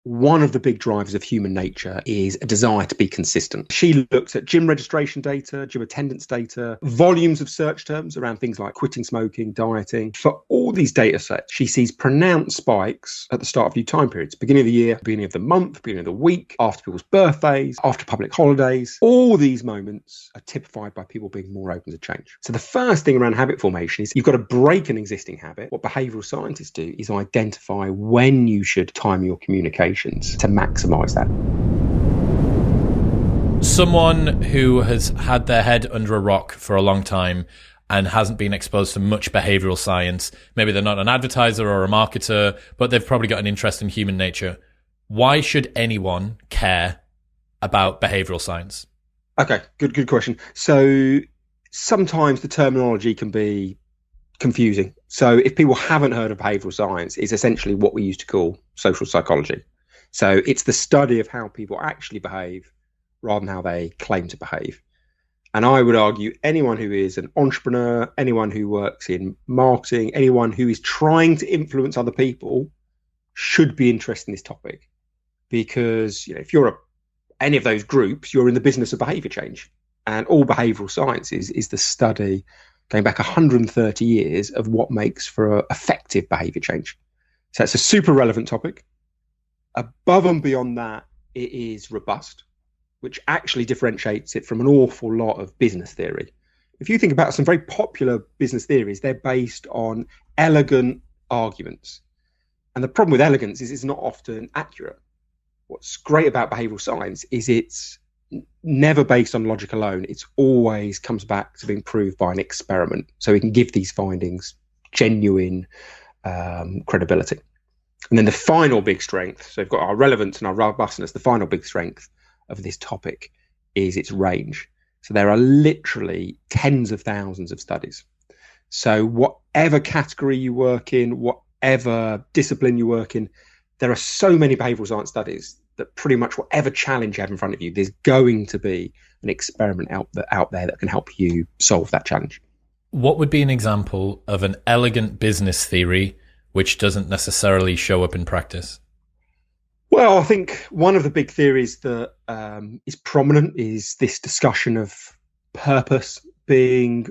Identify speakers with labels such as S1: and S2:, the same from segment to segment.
S1: one of the big drivers of human nature is a desire to be consistent. She looked at gym registration data, gym attendance data, volumes of search terms around things like quitting smoking, dieting. For all these data sets, she sees pronounced spikes at the start of new time periods, beginning of the year, beginning of the month, beginning of the week, after people's birthdays, after public holidays. All these moments are typified by people being more open to change. So the first thing around habit formation is you've got to break an existing habit. What behavioural scientists do is identify when you should time your communication to maximize that.
S2: Someone who has had their head under a rock for a long time and hasn't been exposed to much behavioral science, maybe they're not an advertiser or a marketer, but they've probably got an interest in human nature. Why should anyone care about behavioral science?
S1: Okay, good question. So sometimes the terminology can be confusing. So if people haven't heard of behavioral science, it's essentially what we used to call social psychology. So it's the study of how people actually behave rather than how they claim to behave. And I would argue anyone who is an entrepreneur, anyone who works in marketing, anyone who is trying to influence other people should be interested in this topic. Because if you're any of those groups, you're in the business of behavior change. And all behavioral science is the study going back 130 years of what makes for effective behavior change. So it's a super relevant topic. Above and beyond that, it is robust, which actually differentiates it from an awful lot of business theory. If you think about some very popular business theories, they're based on elegant arguments. And the problem with elegance is it's not often accurate. What's great about behavioral science is it's never based on logic alone. It's always comes back to being proved by an experiment. So we can give these findings genuine credibility. And then the final big strength, so we've got our relevance and our robustness, the final big strength of this topic is its range. So there are literally tens of thousands of studies. So whatever category you work in, whatever discipline you work in, there are so many behavioural science studies that pretty much whatever challenge you have in front of you, there's going to be an experiment out there that can help you solve that challenge.
S2: What would be an example of an elegant business theory which doesn't necessarily show up in practice?
S1: Well, I think one of the big theories that is prominent is this discussion of purpose being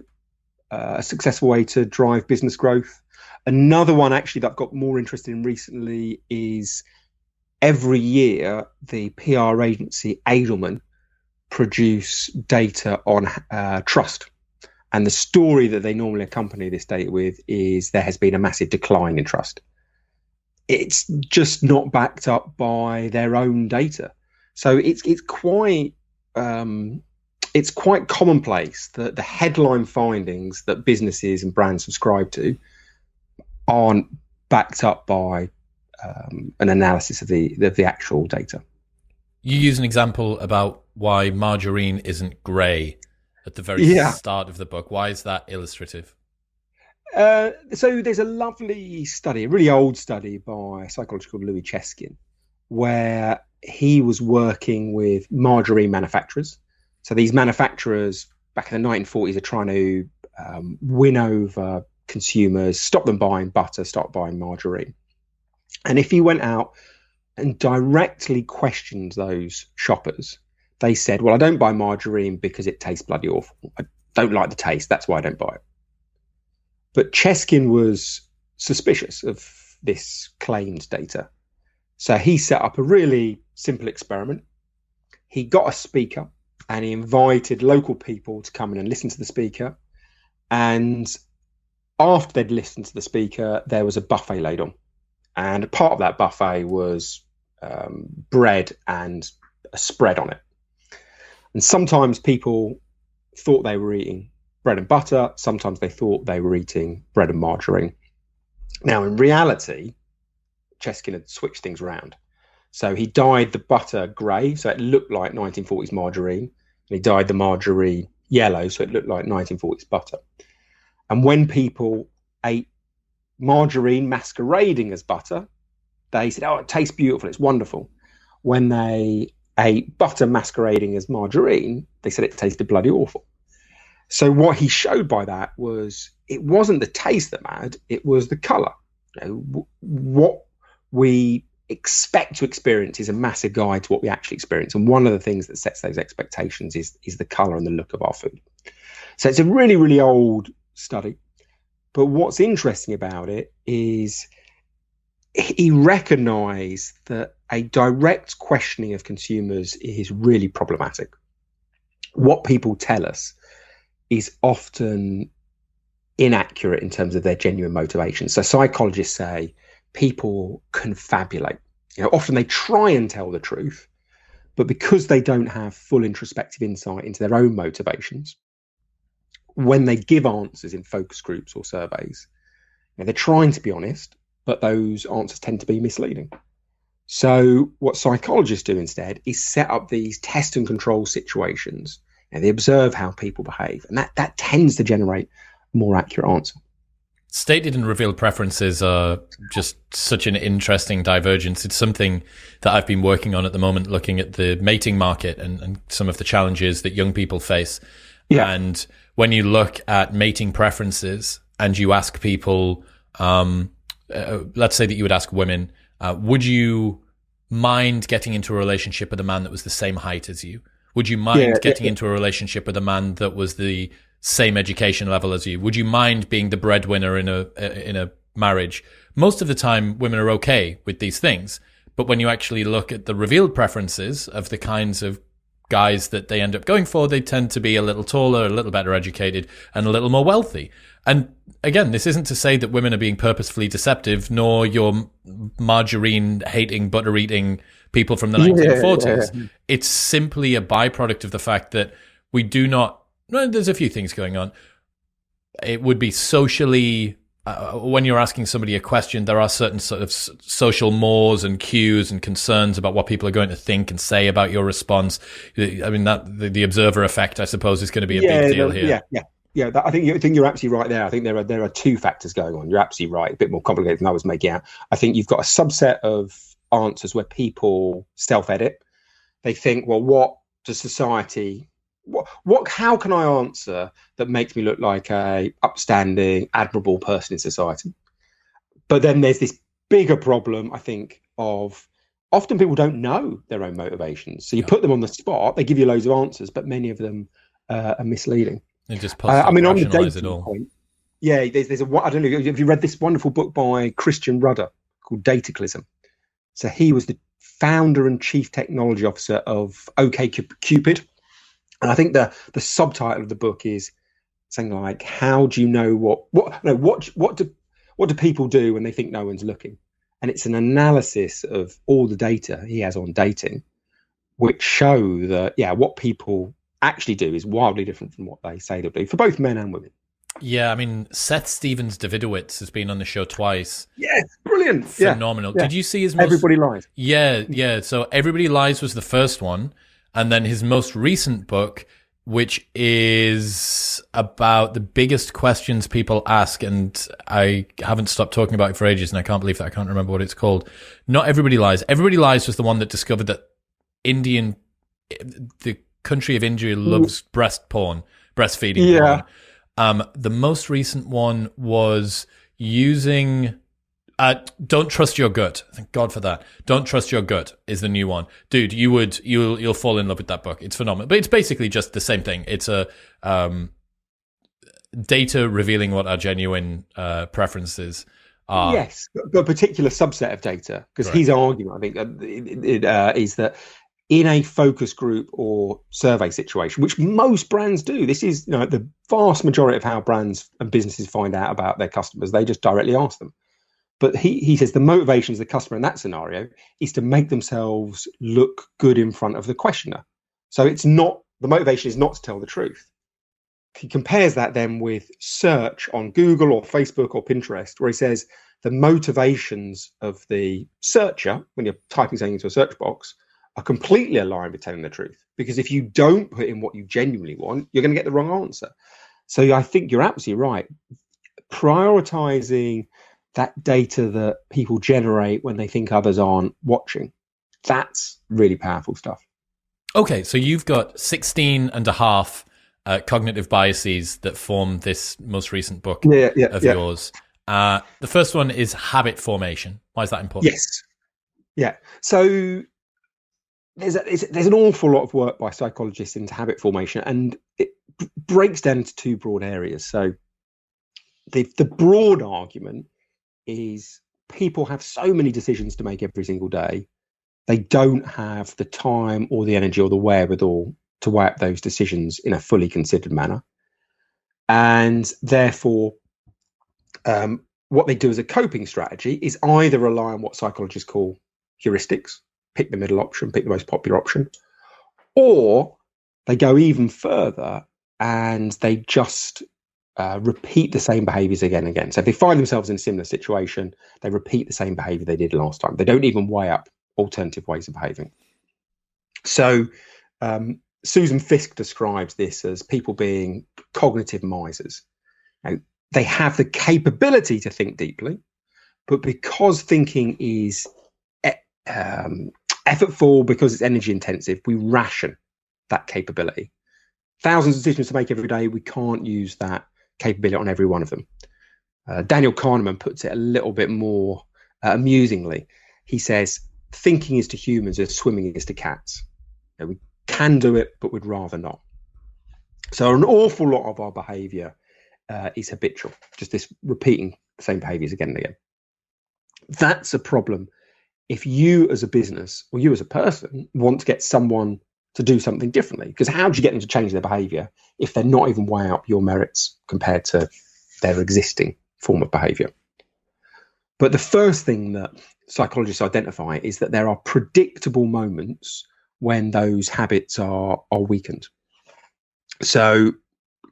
S1: a successful way to drive business growth. Another one actually that I've got more interested in recently is every year the PR agency Edelman produce data on trust. And the story that they normally accompany this data with is there has been a massive decline in trust. It's just not backed up by their own data. So it's quite commonplace that the headline findings that businesses and brands subscribe to aren't backed up by an analysis of the actual data.
S2: You use an example about why margarine isn't grey at the very start of the book. Why is that illustrative?
S1: So there's a lovely study, a really old study by a psychologist called Louis Cheskin, where he was working with margarine manufacturers. So these manufacturers back in the 1940s are trying to win over consumers, stop them buying butter, start buying margarine. And if he went out and directly questioned those shoppers, they said, well, I don't buy margarine because it tastes bloody awful. I don't like the taste. That's why I don't buy it. But Cheskin was suspicious of this claimed data. So he set up a really simple experiment. He got a speaker and he invited local people to come in and listen to the speaker. And after they'd listened to the speaker, there was a buffet laid on. And part of that buffet was bread and a spread on it. And sometimes people thought they were eating bread and butter. Sometimes they thought they were eating bread and margarine. Now, in reality, Cheskin had switched things around. So he dyed the butter grey, so it looked like 1940s margarine. And he dyed the margarine yellow, so it looked like 1940s butter. And when people ate margarine masquerading as butter, they said, oh, it tastes beautiful, it's wonderful. When they ate butter masquerading as margarine, they said it tasted bloody awful. So what he showed by that was it wasn't the taste that mattered, it was the colour. What we expect to experience is a massive guide to what we actually experience. And one of the things that sets those expectations is the colour and the look of our food. So it's a really, really old study. But what's interesting about it is he recognised that a direct questioning of consumers is really problematic. What people tell us is often inaccurate in terms of their genuine motivations. So psychologists say people confabulate. Often they try and tell the truth, but because they don't have full introspective insight into their own motivations, when they give answers in focus groups or surveys, they're trying to be honest, but those answers tend to be misleading. So what psychologists do instead is set up these test and control situations, and they observe how people behave, and that tends to generate a more accurate answer.
S2: Stated and revealed preferences are just such an interesting divergence. It's something that I've been working on at the moment, looking at the mating market and some of the challenges that young people face. Yeah. And when you look at mating preferences and you ask people, let's say that you would ask women, would you mind getting into a relationship with a man that was the same height as you? Would you mind getting into a relationship with a man that was the same education level as you? Would you mind being the breadwinner in a marriage? Most of the time, women are okay with these things. But when you actually look at the revealed preferences of the kinds of guys that they end up going for, they tend to be a little taller, a little better educated, and a little more wealthy. And again, this isn't to say that women are being purposefully deceptive, nor your margarine-hating, butter-eating people from the 1940s. Yeah. It's simply a byproduct of the fact that we do not. Well, there's a few things going on. It would be socially, when you're asking somebody a question, there are certain sort of social mores and cues and concerns about what people are going to think and say about your response. I mean, that the observer effect, I suppose, is going to be a big deal here.
S1: Yeah. I think you're absolutely right there. I think there are two factors going on. You're absolutely right. A bit more complicated than I was making out. I think you've got a subset of answers where people self-edit. They think, well, what does society... How can I answer that makes me look like a upstanding, admirable person in society? But then there's this bigger problem, I think, of often people don't know their own motivations. So you put them on the spot, they give you loads of answers, but many of them are misleading.
S2: And just
S1: on the dating point, there's I don't know, have you read this wonderful book by Christian Rudder called Dataclysm? So he was the founder and chief technology officer of OkCupid. And I think the subtitle of the book is something like, "How do you know what do people do when they think no one's looking?" And it's an analysis of all the data he has on dating, which show that what people actually do is wildly different from what they say they'll do for both men and women.
S2: Yeah, I mean, Seth Stevens-Davidowitz has been on the show twice.
S1: Yes, brilliant,
S2: phenomenal. Yeah. Did you see his
S1: Everybody Lies?
S2: Yeah. So Everybody Lies was the first one. And then his most recent book, which is about the biggest questions people ask, and I haven't stopped talking about it for ages, and I can't believe that I can't remember what it's called. Not Everybody Lies. Everybody Lies was the one that discovered that the country of India loves breastfeeding porn. The most recent one was using... Don't Trust Your Gut. Thank God for that. Don't Trust Your Gut is the new one. Dude, you'll fall in love with that book. It's phenomenal. But it's basically just the same thing. It's a data revealing what our genuine preferences are.
S1: Yes, but a particular subset of data. Because his argument, I think, is that in a focus group or survey situation, which most brands do, this is the vast majority of how brands and businesses find out about their customers. They just directly ask them. But he says the motivations of the customer in that scenario is to make themselves look good in front of the questioner. So the motivation is not to tell the truth. He compares that then with search on Google or Facebook or Pinterest, where he says the motivations of the searcher, when you're typing something into a search box, are completely aligned with telling the truth. Because if you don't put in what you genuinely want, you're going to get the wrong answer. So I think you're absolutely right. Prioritizing that data that people generate when they think others aren't watching, that's really powerful stuff.
S2: Okay, so you've got 16 and a half cognitive biases that form this most recent book of yours. The first one is habit formation. Why is that important?
S1: Yes. Yeah. So there's an awful lot of work by psychologists into habit formation, and it breaks down into two broad areas. So the broad argument is people have so many decisions to make every single day, they don't have the time or the energy or the wherewithal to weigh up those decisions in a fully considered manner. And therefore, what they do as a coping strategy is either rely on what psychologists call heuristics, pick the middle option, pick the most popular option, or they go even further and they just repeat the same behaviors again and again. So if they find themselves in a similar situation, they repeat the same behavior they did last time. They don't even weigh up alternative ways of behaving. So Susan Fiske describes this as people being cognitive misers. Now, they have the capability to think deeply, but because thinking is effortful, because it's energy intensive, we ration that capability. Thousands of decisions to make every day, we can't use that capability on every one of them. Daniel Kahneman puts it a little bit more amusingly. He says, thinking is to humans as swimming is to cats. You know, we can do it, but we'd rather not. So an awful lot of our behavior is habitual, just this repeating the same behaviors again and again. That's a problem if you as a business or you as a person want to get someone to do something differently, because how do you get them to change their behavior if they're not even weighing up your merits compared to their existing form of behavior? But the first thing that psychologists identify is that there are predictable moments when those habits are weakened. So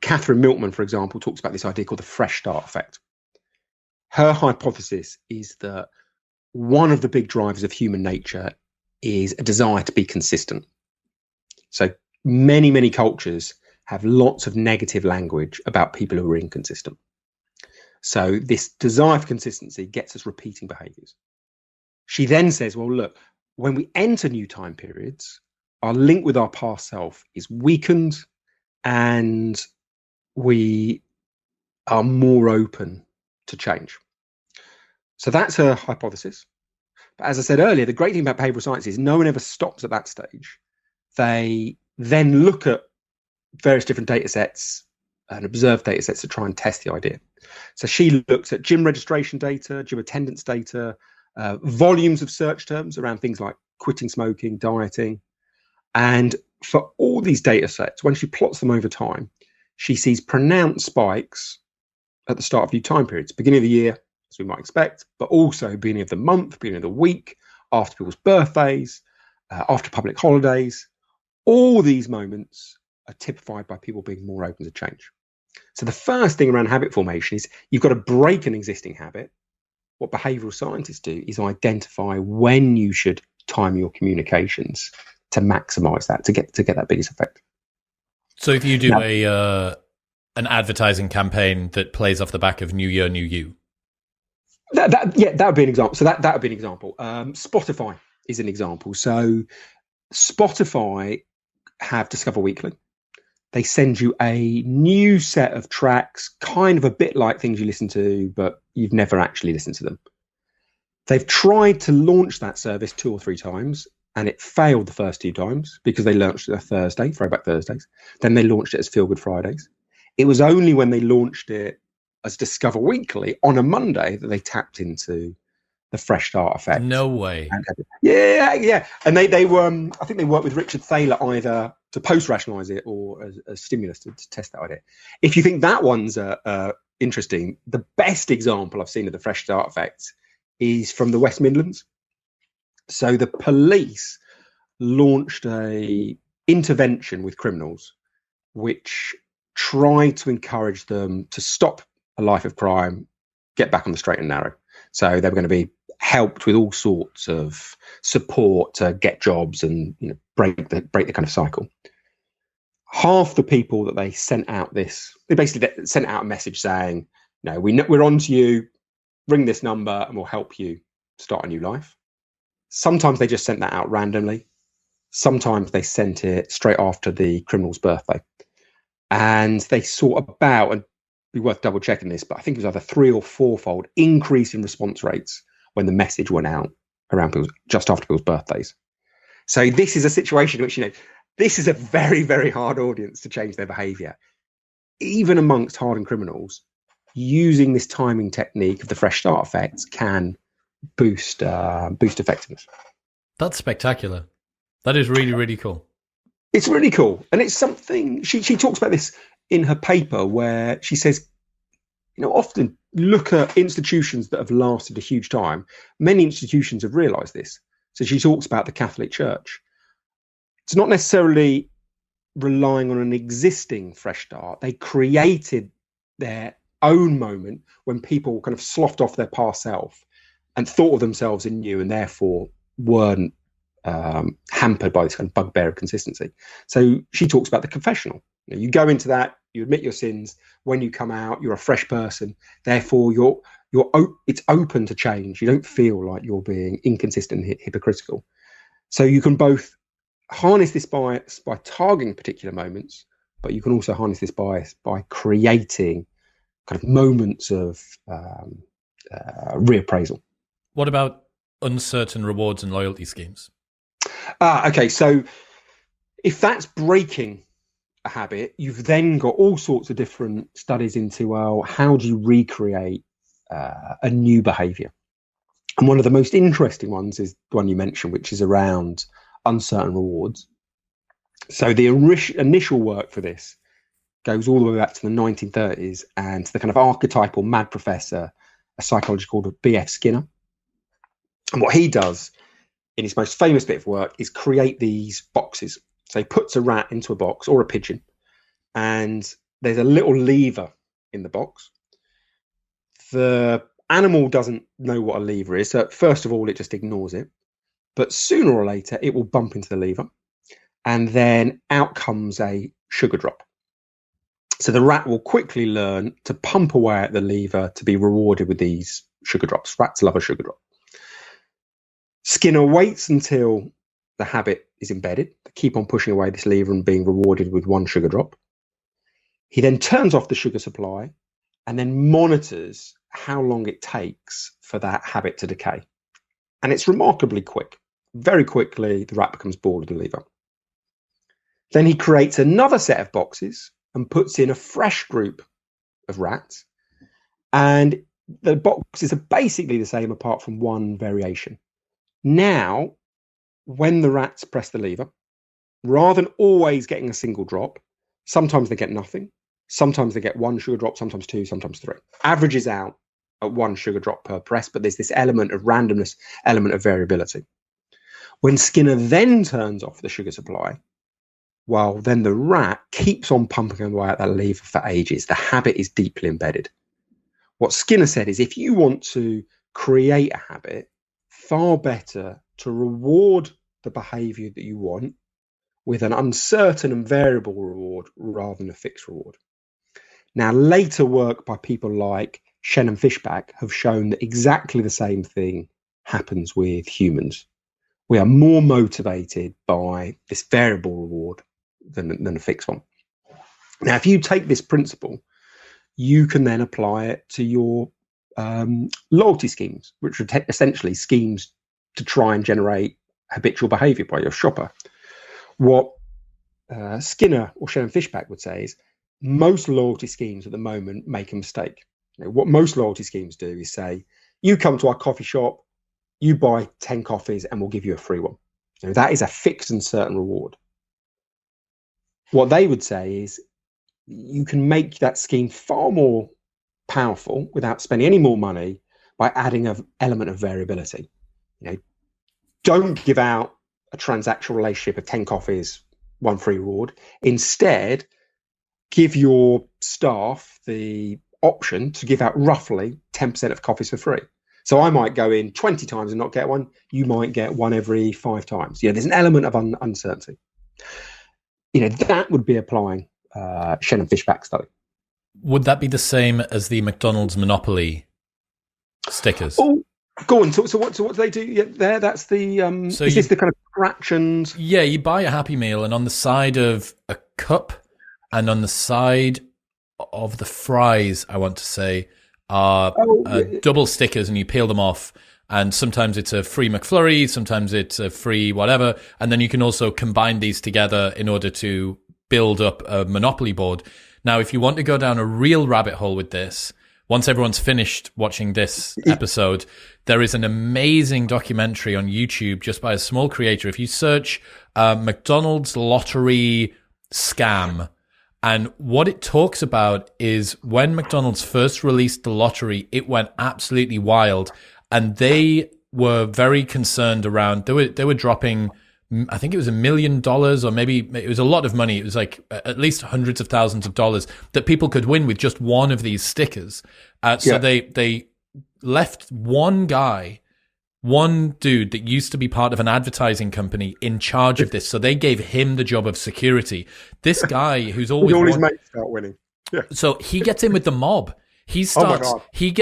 S1: Catherine Miltman, for example, talks about this idea called the fresh start effect. Her hypothesis is that one of the big drivers of human nature is a desire to be consistent. So many cultures have lots of negative language about people who are inconsistent. So this desire for consistency gets us repeating behaviors. She then says, well, look, when we enter new time periods, our link with our past self is weakened and we are more open to change. So that's her hypothesis. But as I said earlier, the great thing about behavioral science is no one ever stops at that stage. They then look at various different data sets and observe data sets to try and test the idea. So she looks at gym registration data, gym attendance data, volumes of search terms around things like quitting smoking, dieting. And for all these data sets, when she plots them over time, she sees pronounced spikes at the start of new time periods, beginning of the year, as we might expect, but also beginning of the month, beginning of the week, after people's birthdays, after public holidays. All these moments are typified by people being more open to change. So the first thing around habit formation is you've got to break an existing habit. What behavioral scientists do is identify when you should time your communications to maximize that, to get that biggest effect.
S2: So if you do an advertising campaign that plays off the back of New Year, New You.
S1: That would be an example. So that would be an example. Spotify is an example. So Spotify have Discover Weekly. They send you a new set of tracks, kind of a bit like things you listen to, but you've never actually listened to them. They've tried to launch that service 2 or 3 times, and it failed the first 2 times because they launched it a Thursday, Throwback Thursdays. Then they launched it as Feel Good Fridays. It was only when they launched it as Discover Weekly on a Monday that they tapped into the fresh start effect.
S2: No way.
S1: Yeah. And they were, I think they worked with Richard Thaler either to post-rationalize it or as a stimulus to test that idea. If you think that one's interesting, the best example I've seen of the fresh start effect is from the West Midlands. So the police launched a intervention with criminals, which tried to encourage them to stop a life of crime, get back on the straight and narrow. So they were going to be helped with all sorts of support to get jobs and break the kind of cycle. Half the people that they sent out they basically sent out a message saying, "No, we're on to you. Ring this number and we'll help you start a new life." Sometimes they just sent that out randomly. Sometimes they sent it straight after the criminal's birthday. And they saw about, and be worth double checking this, but I think it was either 3 or 4-fold increase in response rates when the message went out around people's, just after people's birthdays. So this is a situation in which, this is a very, very hard audience to change their behaviour. Even amongst hardened criminals, using this timing technique of the fresh start effects can boost effectiveness.
S2: That's spectacular. That is really, really cool.
S1: It's really cool. And it's something, she talks about this in her paper where she says, often look at institutions that have lasted a huge time. Many institutions have realised this. So she talks about the Catholic Church. It's not necessarily relying on an existing fresh start. They created their own moment when people kind of sloughed off their past self and thought of themselves in new, and therefore weren't hampered by this kind of bugbear of consistency. So she talks about the confessional. You go into that, you admit your sins. When you come out, you're a fresh person. Therefore, it's open to change. You don't feel like you're being inconsistent and hypocritical. So you can both harness this by targeting particular moments, but you can also harness this by creating kind of moments of reappraisal.
S2: What about uncertain rewards and loyalty schemes?
S1: Okay, so if that's breaking a habit, you've then got all sorts of different studies into, well, how do you recreate a new behaviour? And one of the most interesting ones is the one you mentioned, which is around uncertain rewards. So the initial work for this goes all the way back to the 1930s and to the kind of archetypal mad professor, a psychologist called B.F. Skinner. And what he does in his most famous bit of work is create these boxes. So he puts a rat into a box or a pigeon, and there's a little lever in the box. The animal doesn't know what a lever is. So first of all, it just ignores it. But sooner or later, it will bump into the lever, and then out comes a sugar drop. So the rat will quickly learn to pump away at the lever to be rewarded with these sugar drops. Rats love a sugar drop. Skinner waits until the habit is embedded. They keep on pushing away this lever and being rewarded with one sugar drop. He then turns off the sugar supply and then monitors how long it takes for that habit to decay. And it's remarkably quick. Very quickly, the rat becomes bored with the lever. Then he creates another set of boxes and puts in a fresh group of rats. And the boxes are basically the same apart from one variation. Now, when the rats press the lever, rather than always getting a single drop, sometimes they get nothing. Sometimes they get one sugar drop, sometimes two, sometimes three. Averages out at one sugar drop per press, but there's this element of randomness, element of variability. When Skinner then turns off the sugar supply, well, then the rat keeps on pumping away at that lever for ages. The habit is deeply embedded. What Skinner said is if you want to create a habit, far better to reward the behaviour that you want with an uncertain and variable reward rather than a fixed reward. Now, later work by people like Shen and Fishback have shown that exactly the same thing happens with humans. We are more motivated by this variable reward than a fixed one. Now, if you take this principle, you can then apply it to your loyalty schemes, which are essentially schemes to try and generate habitual behaviour by your shopper. What Skinner or Shen and Fishback would say is most loyalty schemes at the moment make a mistake. What most loyalty schemes do is say, you come to our coffee shop, you buy 10 coffees and we'll give you a free one. That is a fixed and certain reward. What they would say is you can make that scheme far more powerful without spending any more money by adding an element of variability. Don't give out a transactional relationship of 10 coffees, one free reward. Instead, give your staff the option to give out roughly 10% of coffees for free. So I might go in 20 times and not get one. You might get one every 5 times. There's an element of uncertainty. That would be applying Shen and Fishback study.
S2: Would that be the same as the McDonald's Monopoly stickers?
S1: Oh, go on. So what do they do there? That's the is this the kind of fractions?
S2: Yeah, you buy a Happy Meal, and on the side of a cup and on the side of the fries, I want to say, are double stickers, and you peel them off, And sometimes it's a free McFlurry, sometimes it's a free whatever. And then you can also combine these together in order to build up a Monopoly board. Now, if you want to go down a real rabbit hole with this, once everyone's finished watching this episode, there is an amazing documentary on YouTube just by a small creator. If you search McDonald's lottery scam, and what it talks about is when McDonald's first released the lottery, it went absolutely wild. And they were very concerned around, they were dropping, I think it was $1 million, or maybe it was a lot of money. It was like at least hundreds of thousands of dollars that people could win with just one of these stickers. So they left one dude that used to be part of an advertising company in charge of this. So they gave him the job of security. This guy who's always
S1: all his mates start winning. Yeah.
S2: So he gets in with the mob. He starts. He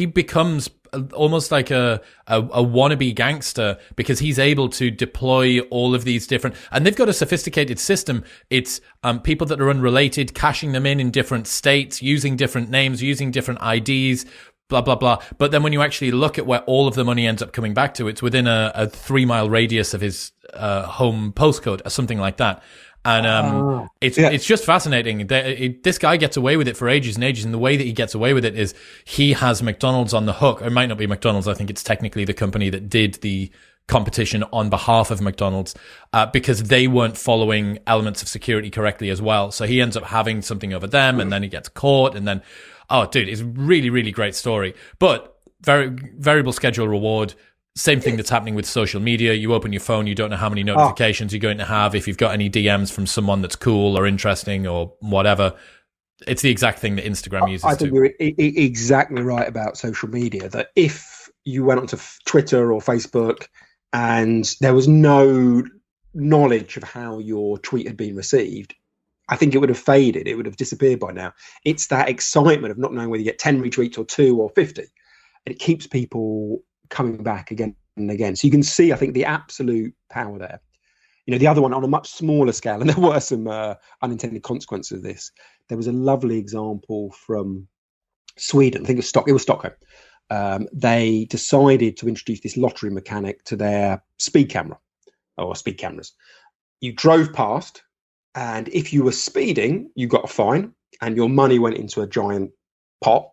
S2: becomes almost like a wannabe gangster because he's able to deploy all of these different. And they've got a sophisticated system. It's people that are unrelated, cashing them in different states, using different names, using different IDs. Blah, blah, blah. But then when you actually look at where all of the money ends up coming back to, it's within a 3-mile radius of his home postcode or something like that. And it's just fascinating. This guy gets away with it for ages and ages. And the way that he gets away with it is he has McDonald's on the hook. It might not be McDonald's. I think it's technically the company that did the competition on behalf of McDonald's because they weren't following elements of security correctly as well. So he ends up having something over them and then he gets caught. And then, oh, dude, it's a really, really great story. But variable schedule reward. Same thing that's happening with social media. You open your phone, you don't know how many notifications you're going to have. If you've got any DMs from someone that's cool or interesting or whatever, it's the exact thing that Instagram uses.
S1: I think you're exactly right about social media, that if you went onto Twitter or Facebook and there was no knowledge of how your tweet had been received, I think it would have faded. It would have disappeared by now. It's that excitement of not knowing whether you get 10 retweets or 2 or 50. And it keeps people coming back again and again. So you can see, I think, the absolute power there. You know, the other one on a much smaller scale, and there were some unintended consequences of this. There was a lovely example from Sweden. I think it was Stockholm. They decided to introduce this lottery mechanic to their speed camera or speed cameras. You drove past, and if you were speeding, you got a fine, and your money went into a giant pot.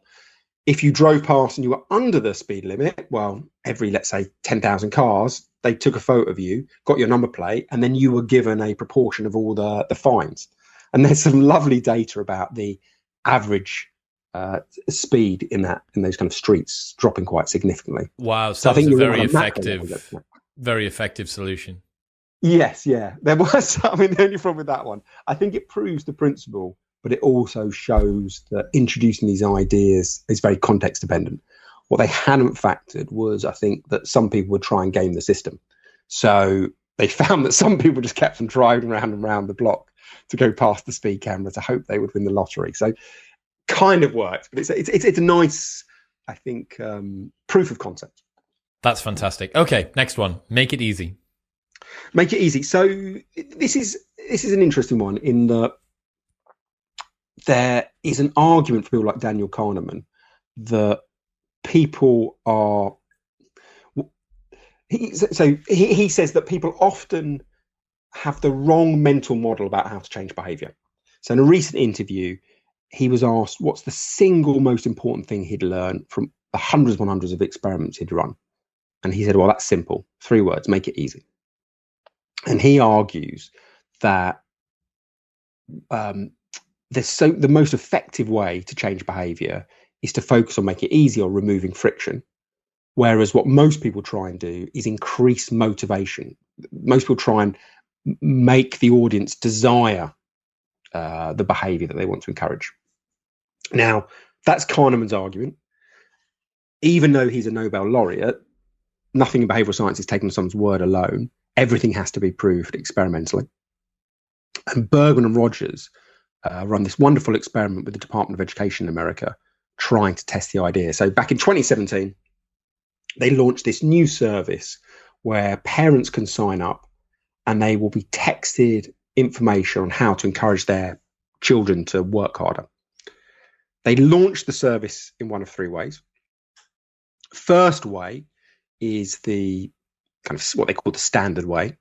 S1: If you drove past and you were under the speed limit, well, every, let's say, 10,000 cars, they took a photo of you, got your number plate, and then you were given a proportion of all the fines. And there's some lovely data about the average speed in those kind of streets dropping quite significantly.
S2: Wow, so I think it's a very effective solution.
S1: Yes, yeah. There was, I mean, the only problem with that one, I think it proves the principle, but it also shows that introducing these ideas is very context dependent. What they hadn't factored was, I think, that some people would try and game the system. So they found that some people just kept on driving around and around the block to go past the speed camera to hope they would win the lottery. So kind of worked, but it's a nice, I think, proof of concept.
S2: That's fantastic. Okay, next one. Make it easy.
S1: Make it easy. So this is an interesting one in that there is an argument for people like Daniel Kahneman that people are. He says that people often have the wrong mental model about how to change behaviour. So in a recent interview, he was asked what's the single most important thing he'd learned from the hundreds and hundreds of experiments he'd run. And he said, well, that's simple. 3 words, make it easy. And he argues that the most effective way to change behaviour is to focus on making it easy or removing friction. Whereas what most people try and do is increase motivation. Most people try and make the audience desire the behaviour that they want to encourage. Now, that's Kahneman's argument. Even though he's a Nobel laureate, nothing in behavioural science is taken on someone's word alone. Everything has to be proved experimentally. And Bergman and Rogers run this wonderful experiment with the Department of Education in America, trying to test the idea. So back in 2017, they launched this new service where parents can sign up and they will be texted information on how to encourage their children to work harder. They launched the service in one of 3 ways. First way is the kind of what they call the standard way.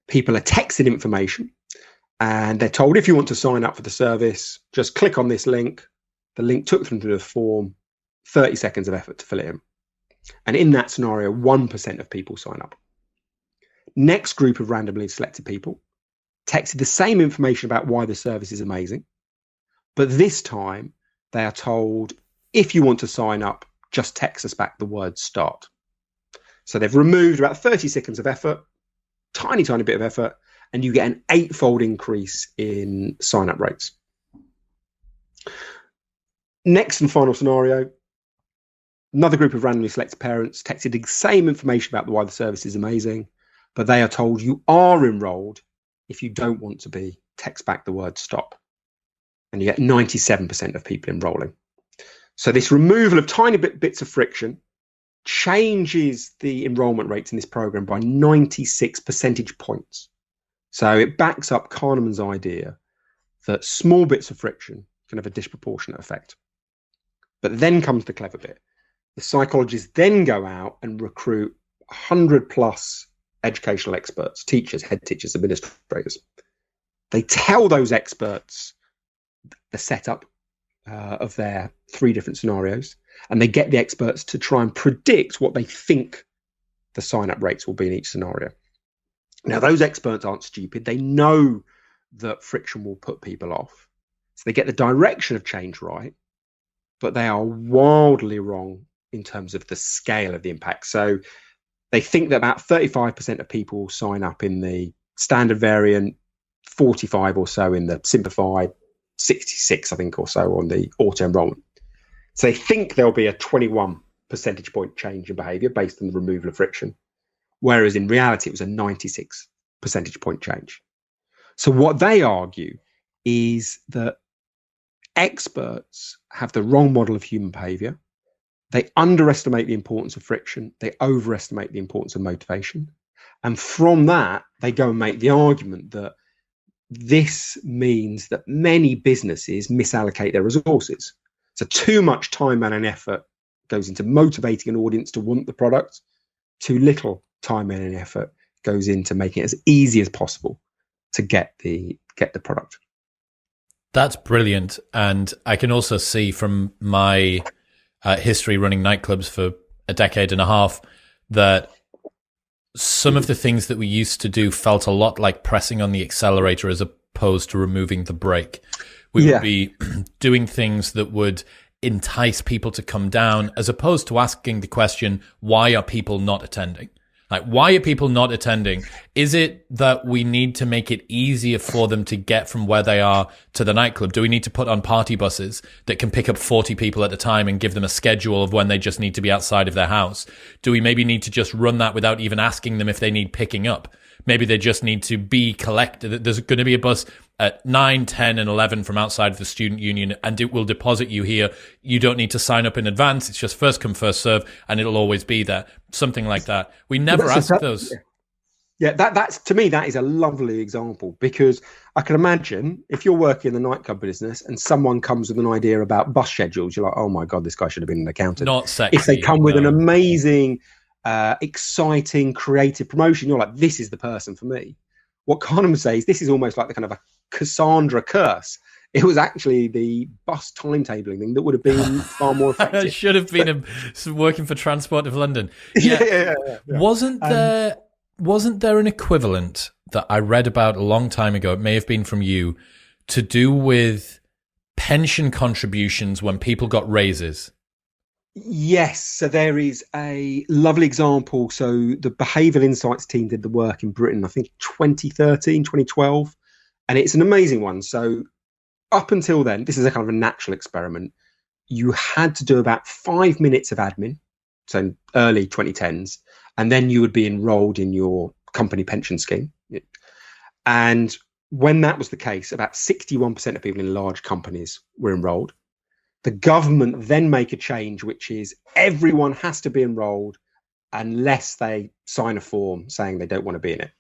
S1: People are texted information and they're told, if you want to sign up for the service, just click on this link. The link took them to the form, 30 seconds of effort to fill it in. And in that scenario, 1% of people sign up. Next group of randomly selected people texted the same information about why the service is amazing. But this time they are told, if you want to sign up, just text us back the word start. So they've removed about 30 seconds of effort, tiny bit of effort, and you get an 8-fold increase in sign-up rates. Next and final scenario, another group of randomly selected parents texted the same information about why the service is amazing, but they are told you are enrolled if you don't want to be, text back the word stop. And you get 97% of people enrolling. So this removal of tiny bits of friction changes the enrollment rates in this program by 96 percentage points. So it backs up Kahneman's idea that small bits of friction can have a disproportionate effect. But then comes the clever bit. The psychologists then go out and recruit 100 plus educational experts, teachers, head teachers, administrators. They tell those experts the setup of their 3 different scenarios, and they get the experts to try and predict what they think the sign-up rates will be in each scenario. Now, those experts aren't stupid. They know that friction will put people off. So they get the direction of change right, but they are wildly wrong in terms of the scale of the impact. So they think that about 35% of people sign up in the standard variant, 45 or so in the simplified, 66, I think, or so on the auto enrollment. So they think there'll be a 21 percentage point change in behaviour based on the removal of friction, whereas in reality it was a 96 percentage point change. So what they argue is that experts have the wrong model of human behaviour. They underestimate the importance of friction. They overestimate the importance of motivation. And from that, they go and make the argument that this means that many businesses misallocate their resources. So too much time and effort goes into motivating an audience to want the product. Too little time and effort goes into making it as easy as possible to get the product.
S2: That's brilliant. And I can also see from my history running nightclubs for a decade and a half that some of the things that we used to do felt a lot like pressing on the accelerator as opposed to removing the brake. We would be doing things that would entice people to come down as opposed to asking the question, why are people not attending? Like, why are people not attending? Is it that we need to make it easier for them to get from where they are to the nightclub? Do we need to put on party buses that can pick up 40 people at a time and give them a schedule of when they just need to be outside of their house? Do we maybe need to just run that without even asking them if they need picking up? Maybe they just need to be collected. There's going to be a bus at 9, 10, and 11 from outside of the student union, and it will deposit you here. You don't need to sign up in advance. It's just first come, first serve, and it'll always be there. Something like that. We never ask those.
S1: Yeah, that's to me, that is a lovely example, because I can imagine if you're working in the nightclub business and someone comes with an idea about bus schedules, you're like, oh my God, this guy should have been an accountant.
S2: Not sexy.
S1: If they come with an amazing, exciting, creative promotion, you're like, this is the person for me. What Kahneman says, this is almost like the kind of a Cassandra curse. It was actually the bus timetabling thing that would have been far more effective.
S2: It should have been working for Transport of London.
S1: Yeah.
S2: Wasn't there an equivalent that I read about a long time ago? It may have been from you, to do with pension contributions when people got raises.
S1: Yes, so there is a lovely example. So the Behavioural Insights team did the work in Britain, I think 2013, 2012, and it's an amazing one. So up until then, this is a kind of a natural experiment. You had to do about 5 minutes of admin, so early 2010s, and then you would be enrolled in your company pension scheme. And when that was the case, about 61% of people in large companies were enrolled. The government then make a change, which is everyone has to be enrolled unless they sign a form saying they don't want to be in it.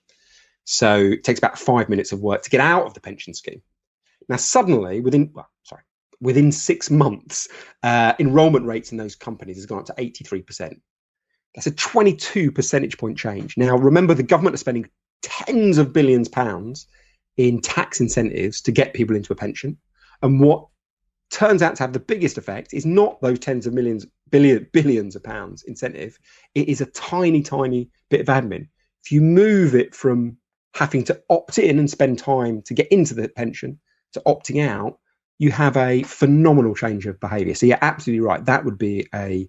S1: So it takes about 5 minutes of work to get out of the pension scheme. Now, suddenly, within 6 months, enrollment rates in those companies has gone up to 83%. That's a 22 percentage point change. Now, remember, the government are spending tens of billions of pounds in tax incentives to get people into a pension. And what turns out to have the biggest effect is not those tens of billions of pounds incentive. It is a tiny, tiny bit of admin. If you move it from having to opt in and spend time to get into the pension to opting out, you have a phenomenal change of behaviour. So you're absolutely right. That would be a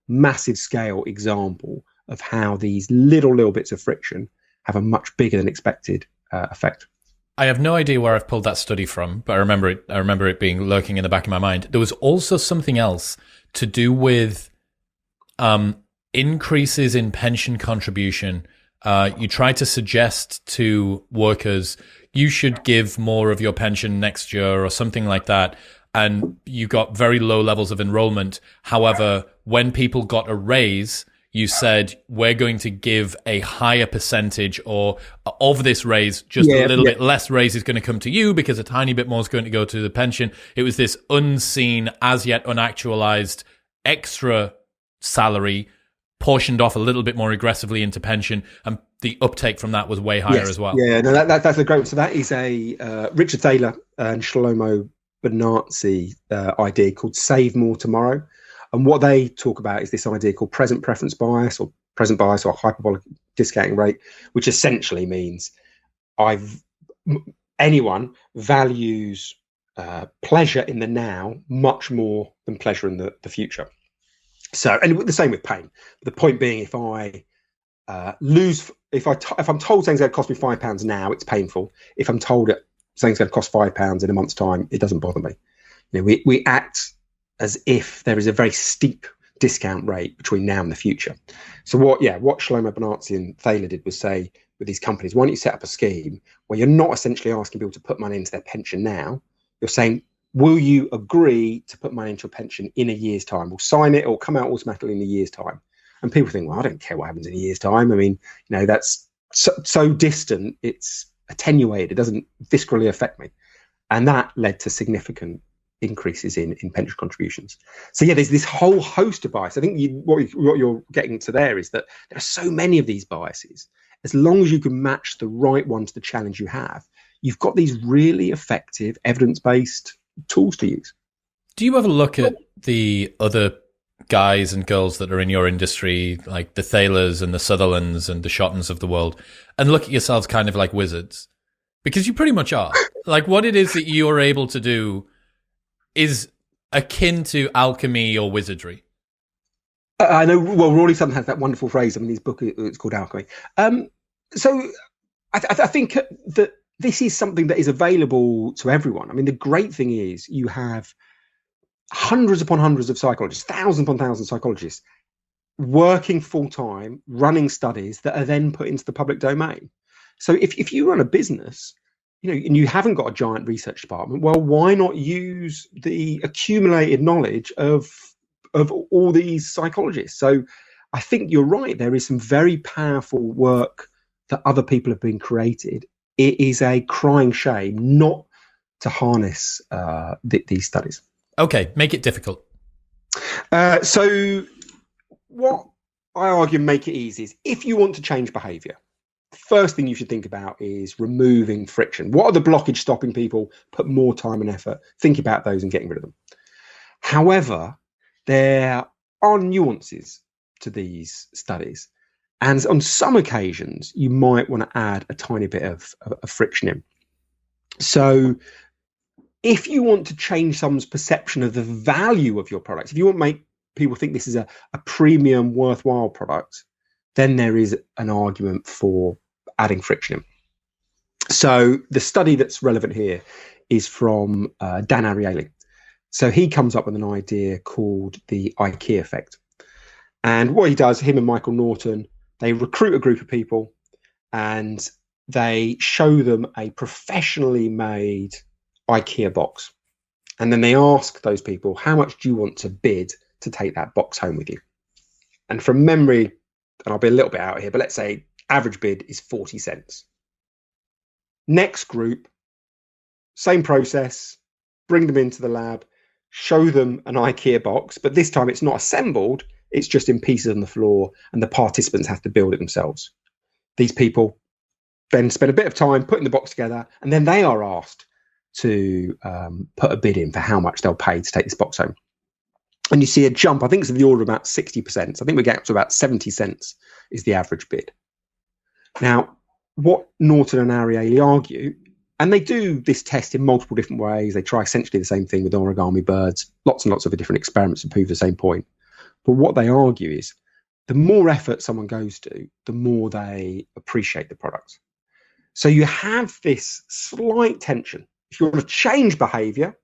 S1: massive scale example of how these little bits of friction have a much bigger than expected effect.
S2: I have no idea where I've pulled that study from, but I remember it being lurking in the back of my mind. There was also something else to do with increases in pension contribution. You try to suggest to workers, you should give more of your pension next year or something like that. And you got very low levels of enrollment. However, when people got a raise, you said, we're going to give a higher percentage or of this raise, just a little bit less raise is going to come to you because a tiny bit more is going to go to the pension. It was this unseen, as yet unactualized extra salary portioned off a little bit more aggressively into pension, and the uptake from that was way higher as well.
S1: Yeah, no, that's a great. So that is a Richard Thaler and Shlomo Benartzi idea called "Save More Tomorrow," and what they talk about is this idea called present preference bias or present bias or hyperbolic discounting rate, which essentially means anyone values pleasure in the now much more than pleasure in the future. So, and the same with pain. The point being, if I if I'm told something's going to cost me £5 now, it's painful. If I'm told something's going to cost £5 in a month's time, it doesn't bother me. You know, we act as if there is a very steep discount rate between now and the future. So what Shlomo Benartzi and Thaler did was say with these companies, why don't you set up a scheme where you're not essentially asking people to put money into their pension now? You're saying, will you agree to put money into a pension in a year's time? We'll sign it, or come out automatically in a year's time. And people think, well, I don't care what happens in a year's time. I mean, you know, that's so distant, it's attenuated, it doesn't viscerally affect me. And that led to significant increases in pension contributions. So yeah, there's this whole host of bias. I think what you're getting to there is that there are so many of these biases. As long as you can match the right one to the challenge you have, you've got these really effective evidence-based tools to use.
S2: Do you ever look at the other guys and girls that are in your industry, like the Thalers and the Sutherlands and the Shottons of the world, and look at yourselves kind of like wizards? Because you pretty much are. Like, what it is that you're able to do is akin to alchemy or wizardry.
S1: I know. Well, Rawley Sutton has that wonderful phrase. I mean, his book, it's called Alchemy. So I think that this is something that is available to everyone. I mean, the great thing is you have hundreds upon hundreds of psychologists, thousands upon thousands of psychologists working full time, running studies that are then put into the public domain. So if you run a business, you know, and you haven't got a giant research department, well, why not use the accumulated knowledge of all these psychologists? So I think you're right. There is some very powerful work that other people have been created. It is a crying shame not to harness these studies.
S2: Okay, make it difficult.
S1: So what I argue make it easy is, if you want to change behaviour, the first thing you should think about is removing friction. What are the blockage stopping people put more time and effort? Think about those and getting rid of them. However, there are nuances to these studies. And on some occasions, you might want to add a tiny bit of friction in. So if you want to change someone's perception of the value of your products, if you want to make people think this is a premium, worthwhile product, then there is an argument for adding friction in. So the study that's relevant here is from Dan Ariely. So he comes up with an idea called the IKEA effect. And what he does, him and Michael Norton, they recruit a group of people and they show them a professionally made IKEA box. And then they ask those people, how much do you want to bid to take that box home with you? And from memory, and I'll be a little bit out here, but let's say average bid is 40 cents. Next group, same process, bring them into the lab, show them an IKEA box, but this time it's not assembled, It's just in pieces on the floor, and the participants have to build it themselves. These people then spend a bit of time putting the box together, and then they are asked to put a bid in for how much they'll pay to take this box home. And you see a jump, I think it's of the order of about 60%. So I think we get up to about 70 cents is the average bid. Now, what Norton and Ariely argue, and they do this test in multiple different ways. They try essentially the same thing with origami birds, lots and lots of different experiments to prove the same point. But what they argue is the more effort someone goes to, the more they appreciate the product. So you have this slight tension. If you want to change behavior,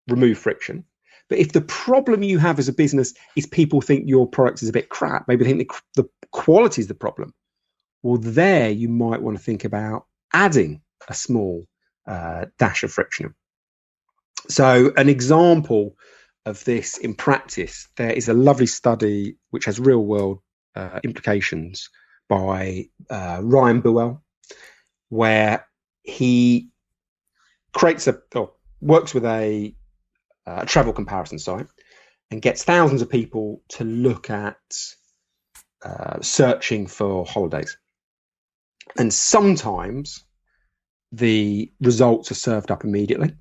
S1: remove friction. But if the problem you have as a business is people think your product is a bit crap, maybe they think the quality is the problem, well, there you might want to think about adding a small dash of friction. So an example of this in practice, there is a lovely study which has real world implications by Ryan Buell, where he works with a travel comparison site and gets thousands of people to look at searching for holidays. And sometimes the results are served up immediately.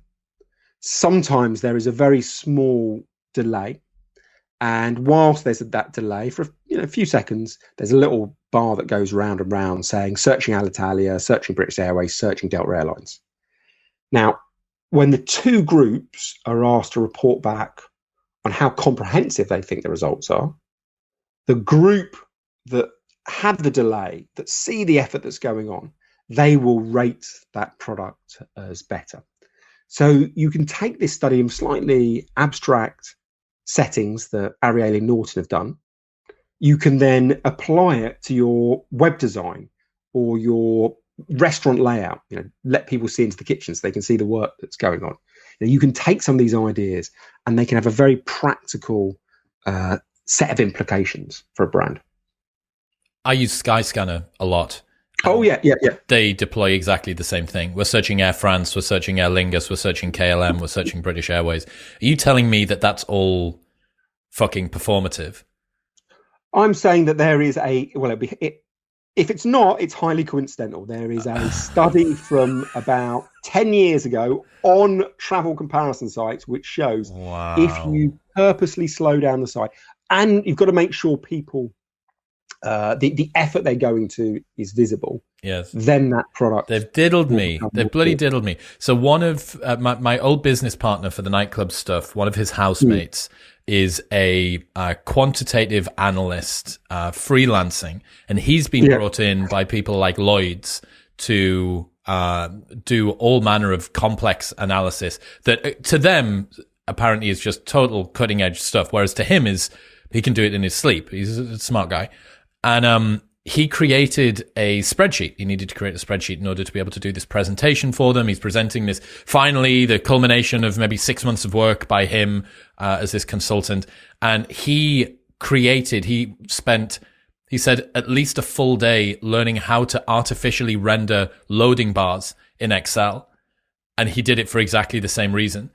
S1: Sometimes there is a very small delay. And whilst there's that delay for a few seconds, there's a little bar that goes round and round saying searching Alitalia, searching British Airways, searching Delta Airlines. Now, when the two groups are asked to report back on how comprehensive they think the results are, the group that have the delay, that see the effort that's going on, they will rate that product as better. So you can take this study in slightly abstract settings that Ariely and Norton have done. You can then apply it to your web design or your restaurant layout. Let people see into the kitchen so they can see the work that's going on. You can take some of these ideas and they can have a very practical set of implications for a brand.
S2: I use Skyscanner a lot.
S1: Oh, yeah.
S2: They deploy exactly the same thing. We're searching Air France, we're searching Aer Lingus, we're searching KLM, we're searching British Airways. Are you telling me that that's all fucking performative?
S1: I'm saying that there is if it's not, it's highly coincidental. There is a study from about 10 years ago on travel comparison sites which shows if you purposely slow down the site, and you've got to make sure people, the effort they're going to is visible.
S2: Yes.
S1: Then that product.
S2: They've diddled me. They've bloody diddled me. So one of my old business partner for the nightclub stuff, one of his housemates is a quantitative analyst, freelancing. And he's been brought in by people like Lloyd's to do all manner of complex analysis that to them apparently is just total cutting edge stuff. Whereas to him he can do it in his sleep. He's a smart guy. And he created a spreadsheet. He needed to create a spreadsheet in order to be able to do this presentation for them. He's presenting this, finally, the culmination of maybe 6 months of work by him as this consultant. And he said at least a full day learning how to artificially render loading bars in Excel. And he did it for exactly the same reason,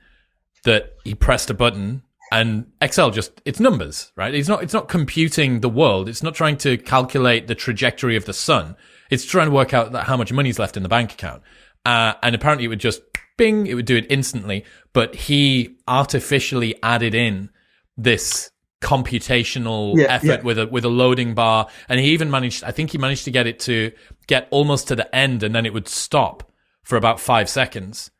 S2: that he pressed a button and Excel it's numbers, right? It's not computing the world. It's not trying to calculate the trajectory of the sun. It's trying to work out how much money's left in the bank account. And apparently it would just bing, it would do it instantly. But he artificially added in this computational effort with a loading bar. And he even managed to get it to get almost to the end, and then it would stop for about 5 seconds,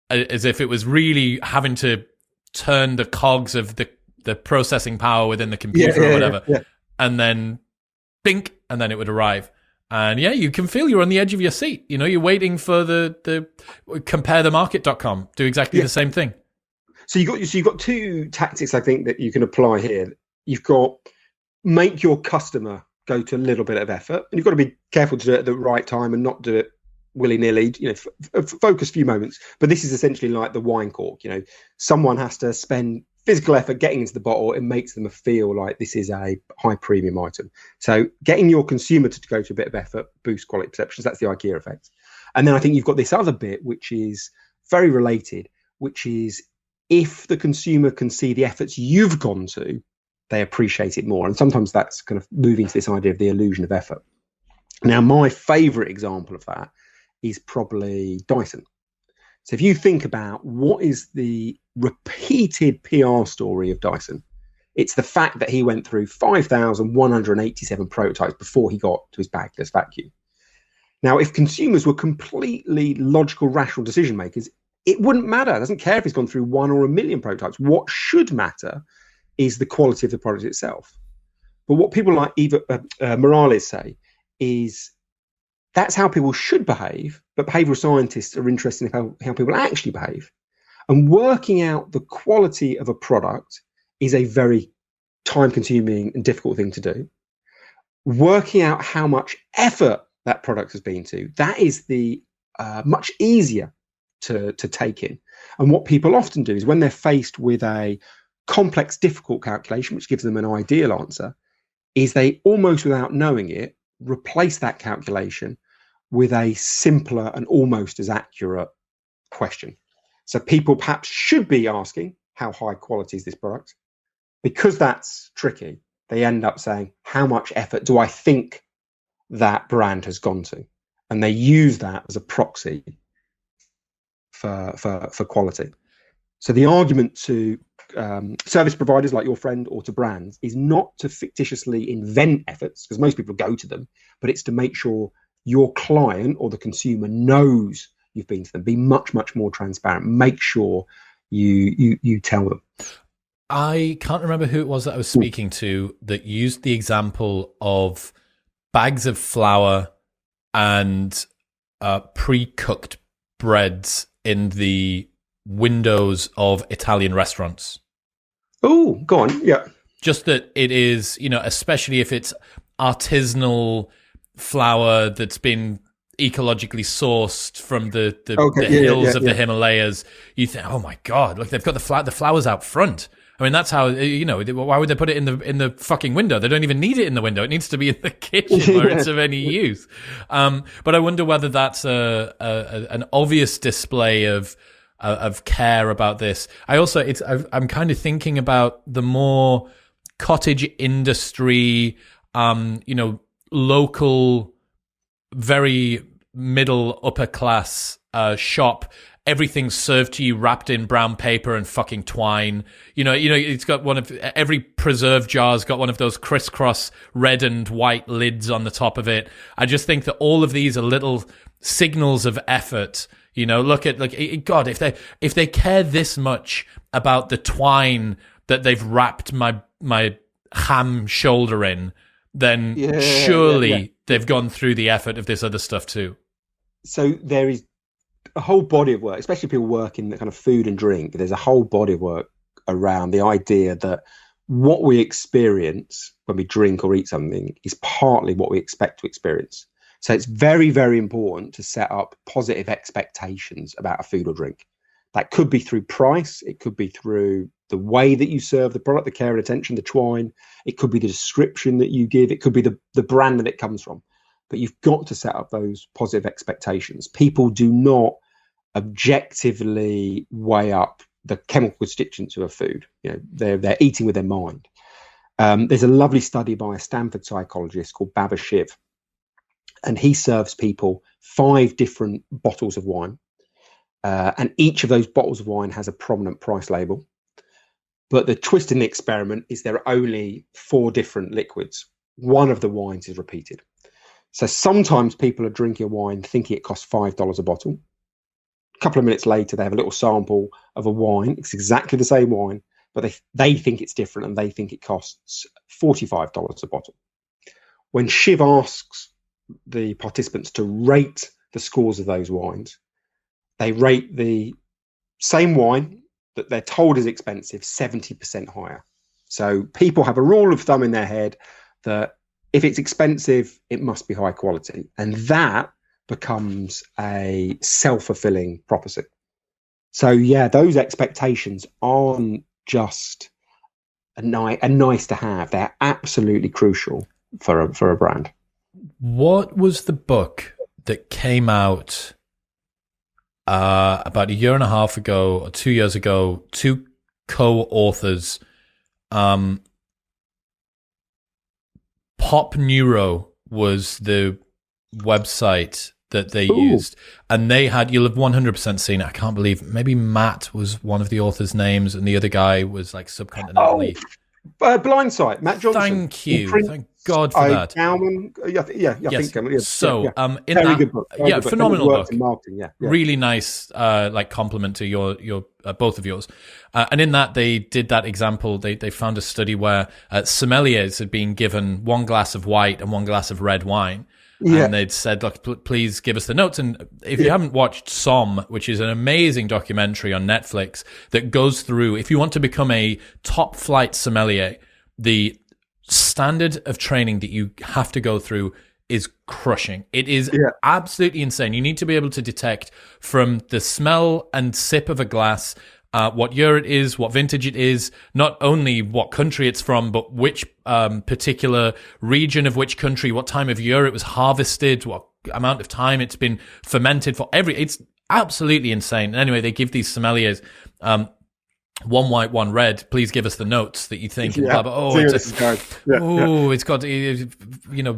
S2: as if it was really having to turn the cogs of the processing power within the computer or whatever. And then bink, and then it would arrive. And you can feel you're on the edge of your seat. You're waiting for the comparethemarket.com do exactly the same thing.
S1: So you've got two tactics, I think, that you can apply here. You've got make your customer go to a little bit of effort, and you've got to be careful to do it at the right time and not do it willy-nilly, focus a few moments. But this is essentially like the wine cork. Someone has to spend physical effort getting into the bottle. It makes them feel like this is a high premium item. So getting your consumer to go to a bit of effort boosts quality perceptions. That's the IKEA effect. And then I think you've got this other bit, which is very related, which is if the consumer can see the efforts you've gone to, they appreciate it more. And sometimes that's kind of moving to this idea of the illusion of effort. Now, my favorite example of that is probably Dyson. So if you think about what is the repeated PR story of Dyson, it's the fact that he went through 5,187 prototypes before he got to his bagless vacuum. Now, if consumers were completely logical, rational decision makers, it wouldn't matter. It doesn't care if he's gone through 1 or a million prototypes. What should matter is the quality of the product itself. But what people like Morales say is that's how people should behave, but behavioural scientists are interested in how people actually behave. And working out the quality of a product is a very time-consuming and difficult thing to do. Working out how much effort that product has been to, that is the much easier to take in. And what people often do is when they're faced with a complex, difficult calculation, which gives them an ideal answer, is they almost without knowing it, replace that calculation with a simpler and almost as accurate question. So people perhaps should be asking, how high quality is this product? Because that's tricky, they end up saying, how much effort do I think that brand has gone to? And they use that as a proxy for quality. So the argument to service providers like your friend or to brands is not to fictitiously invent efforts, because most people go to them, but it's to make sure your client or the consumer knows you've been to them. Be much, much more transparent. Make sure you tell them.
S2: I can't remember who it was that I was speaking to that used the example of bags of flour and pre-cooked breads in the windows of Italian restaurants.
S1: Oh, go on. Yeah.
S2: Just that it is, especially if it's artisanal flour that's been ecologically sourced from the hills of the Himalayas, you think, oh my God, look, they've got the flowers out front. I mean, that's how, why would they put it in the fucking window? They don't even need it in the window. It needs to be in the kitchen where it's of any use. But I wonder whether that's an obvious display of care about this. I'm kind of thinking about the more cottage industry, local, very middle upper class shop. Everything's served to you wrapped in brown paper and fucking twine. It's got every preserve jar's got one of those crisscross red and white lids on the top of it. I just think that all of these are little signals of effort. God, if they care this much about the twine that they've wrapped my ham shoulder in, then surely they've gone through the effort of this other stuff too.
S1: So there is a whole body of work, especially people work in the kind of food and drink. There's a whole body of work around the idea that what we experience when we drink or eat something is partly what we expect to experience. So it's very, very important to set up positive expectations about a food or drink. That could be through price. It could be through the way that you serve the product, the care and attention, the twine. It could be the description that you give. It could be the brand that it comes from. But you've got to set up those positive expectations. People do not objectively weigh up the chemical constituents of a food. They're eating with their mind. There's a lovely study by a Stanford psychologist called Baba Shiv, and he serves people 5 different bottles of wine, and each of those bottles of wine has a prominent price label. But the twist in the experiment is there are only 4 different liquids. One of the wines is repeated. So sometimes people are drinking a wine thinking it costs $5 a bottle. A couple of minutes later, they have a little sample of a wine. It's exactly the same wine, but they think it's different and they think it costs $45 a bottle. When Shiv asks the participants to rate the scores of those wines, they rate the same wine that they're told is expensive 70% higher. So people have a rule of thumb in their head that if it's expensive, it must be high quality. And that becomes a self-fulfilling prophecy. So those expectations aren't just a nice to have. They're absolutely crucial for a brand.
S2: What was the book that came out about 1.5 years ago or 2 years ago? 2 co-authors Pop Neuro was the website that they used, and they had, you'll have 100% seen it. I can't believe, maybe Matt was one of the author's names, and the other guy was like subcontinentally.
S1: Blindsight, Matt Johnson.
S2: Thank you. Thank God for that.
S1: Gowman, I think.
S2: So, in
S1: very
S2: that,
S1: good book.
S2: phenomenal book.
S1: In marketing,
S2: Really nice, like compliment to your both of yours. And in that, they did that example. They found a study where sommeliers had been given one glass of white and one glass of red wine. And they'd said, look, please give us the notes. And if you haven't watched Somm, which is an amazing documentary on Netflix that goes through, if you want to become a top flight sommelier, the standard of training that you have to go through is crushing. It is absolutely insane. You need to be able to detect from the smell and sip of a glass what year it is, what vintage it is, not only what country it's from, but which particular region of which country, what time of year it was harvested, what amount of time it's been fermented for. It's absolutely insane. Anyway, they give these sommeliers one white, one red. Please give us the notes that you think. Blah, blah. Oh, it's got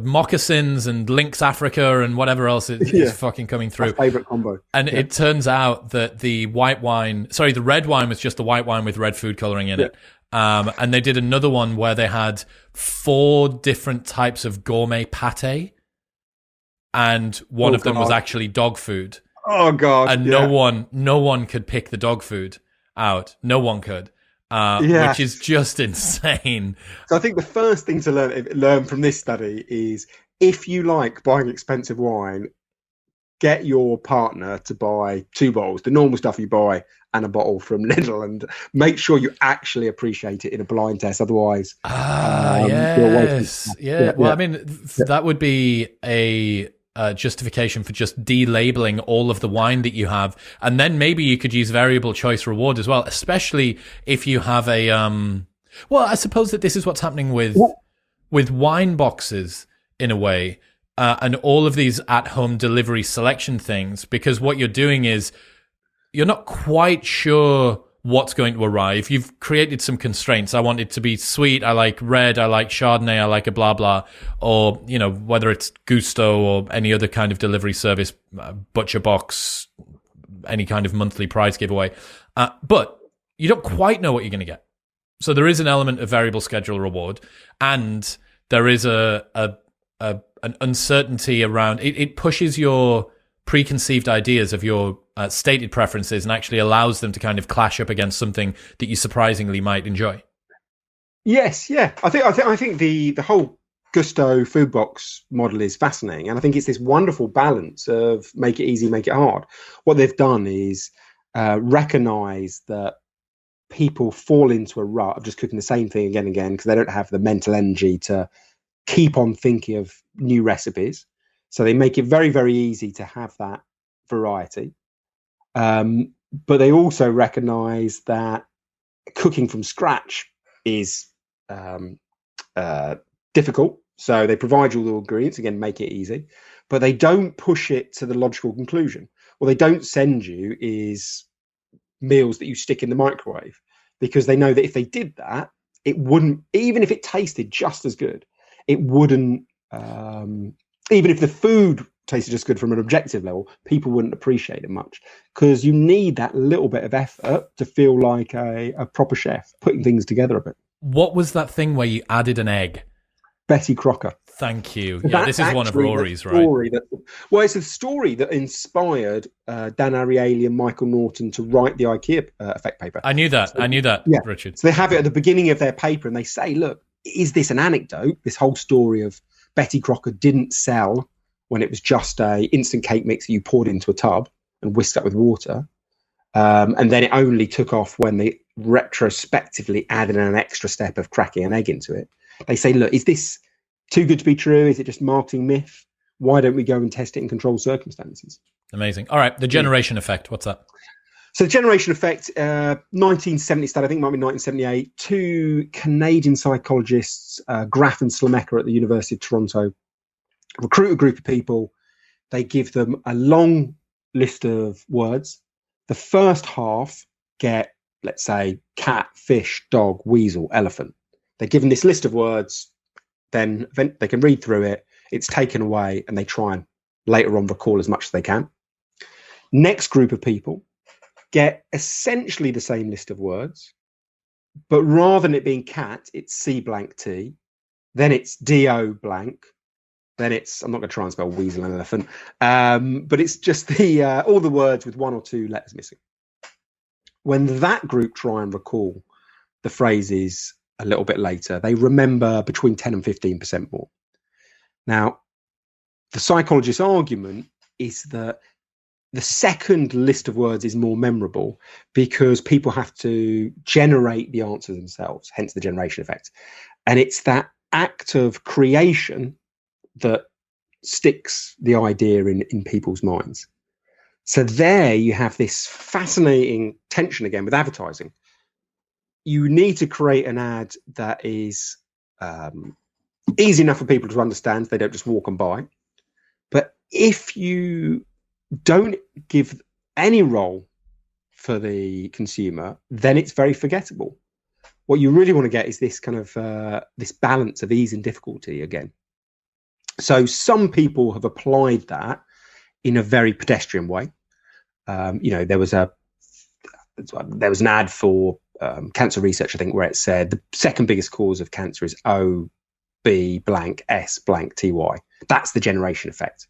S2: moccasins and Lynx Africa and whatever else is fucking coming through.
S1: My favorite combo.
S2: And it turns out that the red wine was just the white wine with red food coloring in it. And they did another one where they had 4 different types of gourmet pate, and one of them was actually dog food.
S1: Oh God!
S2: And no one could pick the dog food out. No one could, which is just insane.
S1: So I think the first thing to learn from this study is, if you like buying expensive wine, get your partner to buy 2 bottles, the normal stuff you buy, and a bottle from Lidl, and make sure you actually appreciate it in a blind test. Otherwise,
S2: yes, Well, I mean, that would be a justification for just delabeling all of the wine that you have, and then maybe you could use variable choice reward as well, especially if you have a well, I suppose that this is what's happening with wine boxes in a way, and all of these at-home delivery selection things, because what you're doing is you're not quite sure what's going to arrive. You've created some constraints. I want it to be sweet. I like red. I like Chardonnay. I like a blah, blah. Or, whether it's Gusto or any other kind of delivery service, Butcher Box, any kind of monthly prize giveaway. But you don't quite know what you're going to get. So there is an element of variable schedule reward, and there is an uncertainty around it. It pushes your preconceived ideas of your stated preferences and actually allows them to kind of clash up against something that you surprisingly might enjoy.
S1: Yes, yeah. I think the whole Gusto food box model is fascinating, and I think it's this wonderful balance of make it easy, make it hard. What they've done is recognize that people fall into a rut of just cooking the same thing again and again because they don't have the mental energy to keep on thinking of new recipes. So they make it very, very easy to have that variety. But they also recognize that cooking from scratch is difficult. So they provide you all the ingredients, again, make it easy, but they don't push it to the logical conclusion. What they don't send you is meals that you stick in the microwave, because they know that if they did that, it wouldn't, even if it tasted just as good, it wouldn't, even if the food tasted just good from an objective level, people wouldn't appreciate it much, because you need that little bit of effort to feel like a proper chef, putting things together a bit.
S2: What was that thing where you added an egg?
S1: Betty Crocker.
S2: Thank you. Yeah, this is one of Rory's, right?
S1: It's a story that inspired Dan Ariely and Michael Norton to write the IKEA effect paper.
S2: I knew that,
S1: yeah.
S2: Richard.
S1: So they have it at the beginning of their paper, and they say, look, is this an anecdote? This whole story of Betty Crocker didn't sell when it was just a instant cake mix that you poured into a tub and whisked up with water. And then it only took off when they retrospectively added an extra step of cracking an egg into it. They say, look, is this too good to be true? Is it just marketing myth? Why don't we go and test it in controlled circumstances?
S2: Amazing. All right, the generation effect, what's that?
S1: So the generation effect, 1970 study, I think it might be 1978, 2 Canadian psychologists, Graff and Slamecker at the University of Toronto, recruit a group of people. They give them a long list of words. The first half get, let's say, cat, fish, dog, weasel, elephant. They're given this list of words. then they can read through it, it's taken away, and they try and later on recall as much as they can. Next group of people get essentially the same list of words, but rather than it being cat, it's C blank T, then it's D-O blank, then it's, I'm not going to try and spell weasel and elephant, but it's just all the words with one or two letters missing. When that group try and recall the phrases a little bit later, they remember between 10 and 15% more. Now, the psychologist's argument is that the second list of words is more memorable because people have to generate the answer themselves, hence the generation effect. And it's that act of creation that sticks the idea in people's minds. So there you have this fascinating tension again with advertising. You need to create an ad that is easy enough for people to understand. They don't just walk on by. But if you don't give any role for the consumer, then it's very forgettable. What you really want to get is this kind of this balance of ease and difficulty again. So some people have applied that in a very pedestrian way. There was an ad for cancer research, I think, where it said the second biggest cause of cancer is O, B blank S blank TY. That's the generation effect.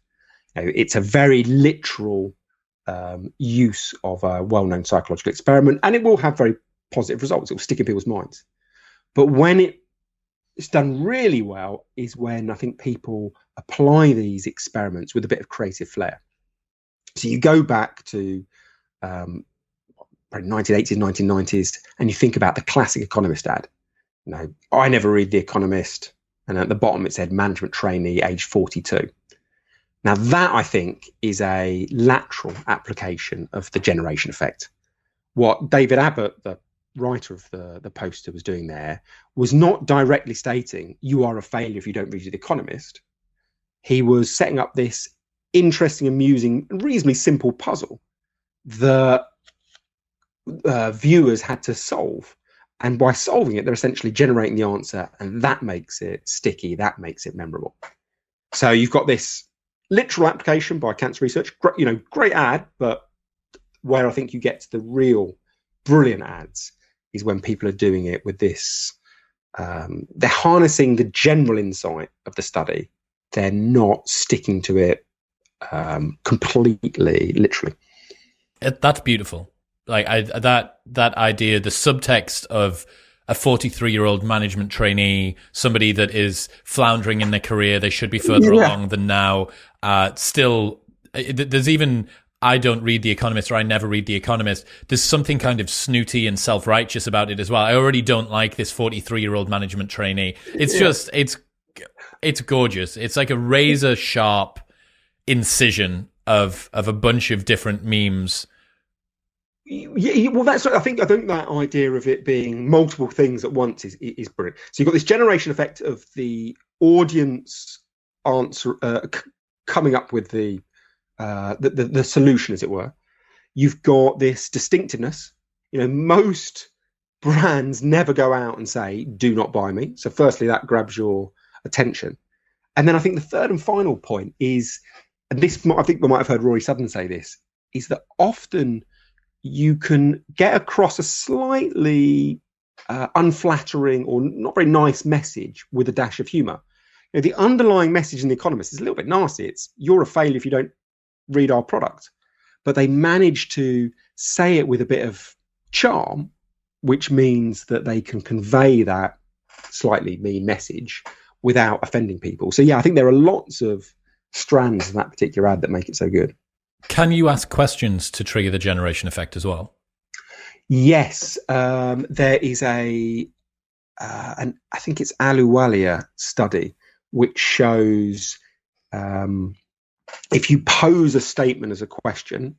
S1: It's a very literal use of a well-known psychological experiment, and it will have very positive results. It will stick in people's minds. But when it's done really well is when I think people apply these experiments with a bit of creative flair. So you go back to probably 1980s, 1990s, and you think about the classic Economist ad. I never read The Economist, and at the bottom it said management trainee, age 42. Now that, I think, is a lateral application of the generation effect. What David Abbott, the writer of the poster, was doing there was not directly stating you are a failure if you don't read The Economist. He was setting up this interesting, amusing, and reasonably simple puzzle that viewers had to solve. And by solving it, they're essentially generating the answer, and that makes it sticky, that makes it memorable. So you've got this literal application by cancer research, great ad, but where I think you get to the real brilliant ads is when people are doing it with this, they're harnessing the general insight of the study. They're not sticking to it completely, literally.
S2: That's beautiful. Like that idea, the subtext of a 43-year-old management trainee, somebody that is floundering in their career, they should be further along than now. Still, there's even, I don't read The Economist, or I never read The Economist. There's something kind of snooty and self-righteous about it as well. I already don't like this 43-year-old management trainee. It's just, it's gorgeous. It's like a razor sharp incision of a bunch of different memes.
S1: Yeah, well, I think that idea of it being multiple things at once is brilliant. So you've got this generation effect of the audience answer coming up with the solution, as it were. You've got this distinctiveness. Most brands never go out and say, "Do not buy me." So firstly, that grabs your attention, and then I think the third and final point is, and this I think we might have heard Rory Sutton say this, is that often you can get across a slightly unflattering or not very nice message with a dash of humour. The underlying message in The Economist is a little bit nasty. It's, you're a failure if you don't read our product. But they manage to say it with a bit of charm, which means that they can convey that slightly mean message without offending people. So, yeah, I think there are lots of strands in that particular ad that make it so good.
S2: Can you ask questions to trigger the generation effect as well?
S1: Yes, there is I think it's Ahluwalia study, which shows if you pose a statement as a question,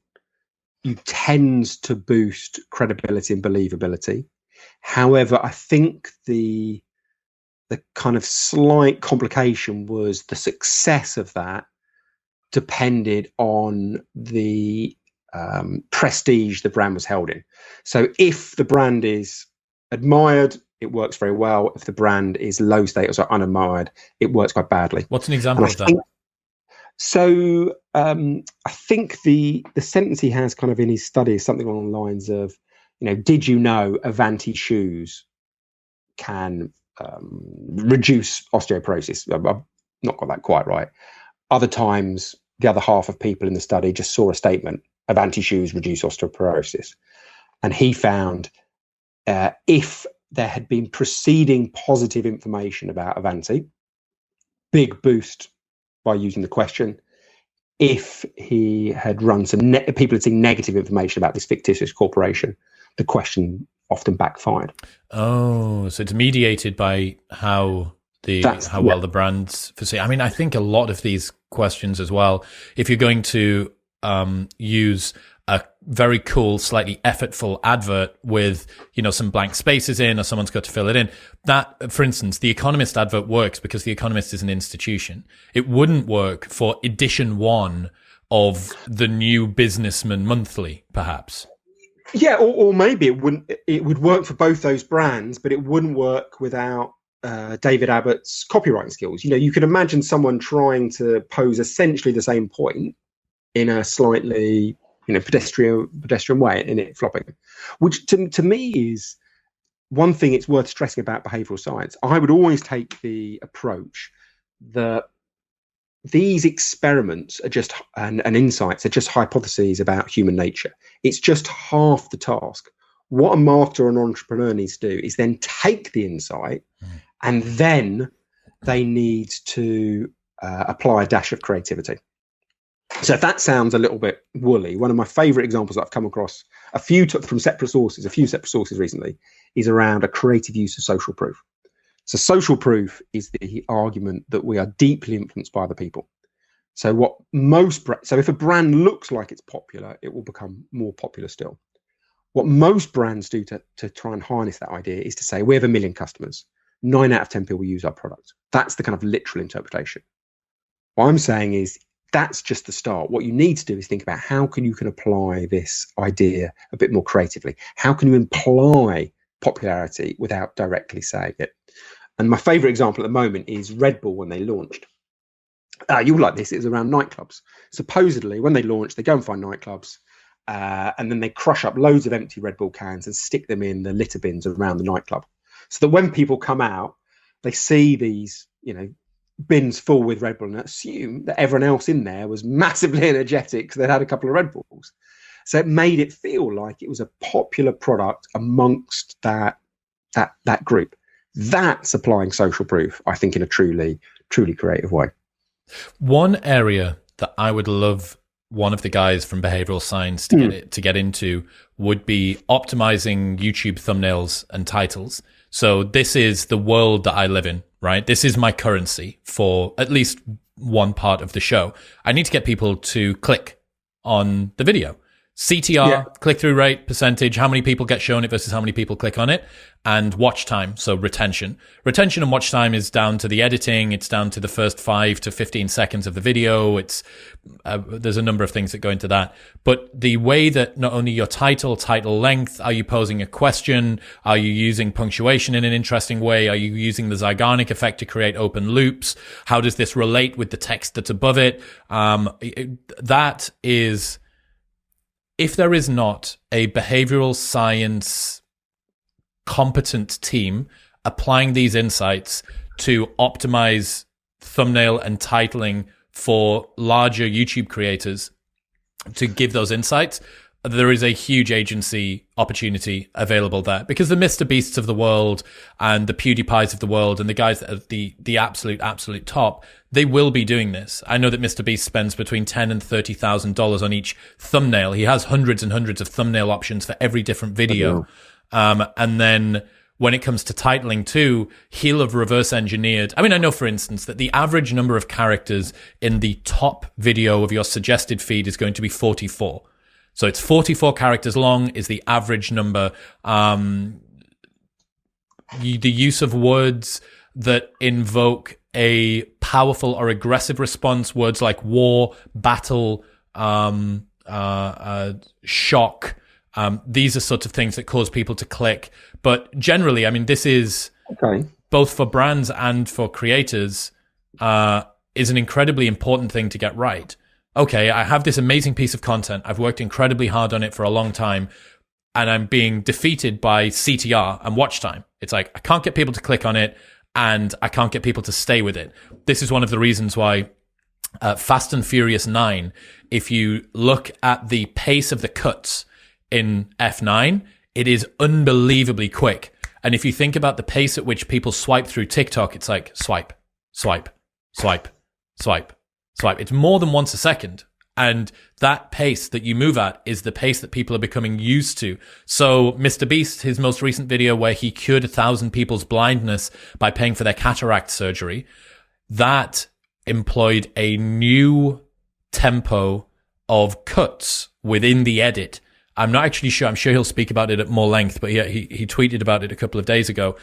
S1: you tend to boost credibility and believability. However, I think the kind of slight complication was the success of that depended on the prestige the brand was held in. So if the brand is admired it works very well. If the brand is low status or unadmired, it works quite badly.
S2: What's an example of that?
S1: So I think the sentence he has kind of in his study is something along the lines of, did you know Avanti shoes can reduce osteoporosis? I've not got that quite right. Other times, the other half of people in the study just saw a statement, Avanti shoes reduce osteoporosis. And he found if there had been preceding positive information about Avanti, big boost by using the question. If he had run some people had seen negative information about this fictitious corporation, the question often backfired.
S2: Oh, so it's mediated by how well the brands foresee. I mean, I think a lot of these questions as well, if you're going to use a very cool, slightly effortful advert with, some blank spaces in, or someone's got to fill it in. That, for instance, the Economist advert works because the Economist is an institution. It wouldn't work for edition 1 of the New Businessman Monthly, perhaps.
S1: Yeah, or maybe it wouldn't. It would work for both those brands, but it wouldn't work without David Abbott's copywriting skills. You could imagine someone trying to pose essentially the same point in a slightly pedestrian way, and it flopping, which to me is one thing it's worth stressing about behavioral science. I would always take the approach that these experiments are just and insights are just hypotheses about human nature. It's just half the task. What a marketer or an entrepreneur needs to do is then take the insight and then they need to apply a dash of creativity. So if that sounds a little bit woolly, one of my favorite examples that I've come across a few separate sources recently is around a creative use of social proof. So social proof is the argument that we are deeply influenced by other people. So if a brand looks like it's popular, it will become more popular still. What most brands do to try and harness that idea is to say, we have 1 million customers. 9 out of 10 people use our product. That's the kind of literal interpretation. What I'm saying is, that's just the start. What you need to do is think about how you can apply this idea a bit more creatively. How can you imply popularity without directly saying it? And my favorite example at the moment is Red Bull when they launched. You'll like this. It was around nightclubs. Supposedly, when they launched, they go and find nightclubs, and then they crush up loads of empty Red Bull cans and stick them in the litter bins around the nightclub, so that when people come out, they see these, bins full with Red Bull and assume that everyone else in there was massively energetic because they'd had a couple of Red Bulls. So it made it feel like it was a popular product amongst that group. That's applying social proof, I think, in a truly creative way.
S2: One area that I would love one of the guys from behavioral science to get into would be optimizing YouTube thumbnails and titles. So this is the world that I live in, right? This is my currency for at least one part of the show. I need to get people to click on the video. CTR, click-through rate, percentage, how many people get shown it versus how many people click on it, and watch time, so retention. Retention and watch time is down to the editing. It's down to the first 5 to 15 seconds of the video. It's there's a number of things that go into that. But the way that not only your title length, are you posing a question? Are you using punctuation in an interesting way? Are you using the Zeigarnik effect to create open loops? How does this relate with the text that's above it? That is... If there is not a behavioral science competent team applying these insights to optimize thumbnail and titling for larger YouTube creators to give those insights, there is a huge agency opportunity available there, because the Mr. Beasts of the world and the PewDiePies of the world and the guys that are the absolute top, they will be doing this. I know that Mr. Beast spends between $10,000 and $30,000 on each thumbnail. He has hundreds and hundreds of thumbnail options for every different video. And then when it comes to titling too, he'll have reverse engineered. I mean, I know, for instance, that the average number of characters in the top video of your suggested feed is going to be 44. So it's 44 characters long is the average number. The use of words that invoke a powerful or aggressive response, words like war, battle, shock, These are sorts of things that cause people to click. But generally, I mean, this is both for brands and for creators, is an incredibly important thing to get right. Okay, I have this amazing piece of content. I've worked incredibly hard on it for a long time, and I'm being defeated by CTR and watch time. It's like, I can't get people to click on it, and I can't get people to stay with it. This is one of the reasons why Fast and Furious 9, if you look at the pace of the cuts in F9, it is unbelievably quick. And if you think about the pace at which people swipe through TikTok, it's like swipe, swipe, swipe, swipe, swipe. It's more than once a second. And that pace that you move at is the pace that people are becoming used to. So Mr. Beast, his most recent video where he cured 1,000 people's blindness by paying for their cataract surgery, that employed a new tempo of cuts within the edit. I'm not actually sure. I'm sure he'll speak about it at more length, but he tweeted about it a couple of days ago.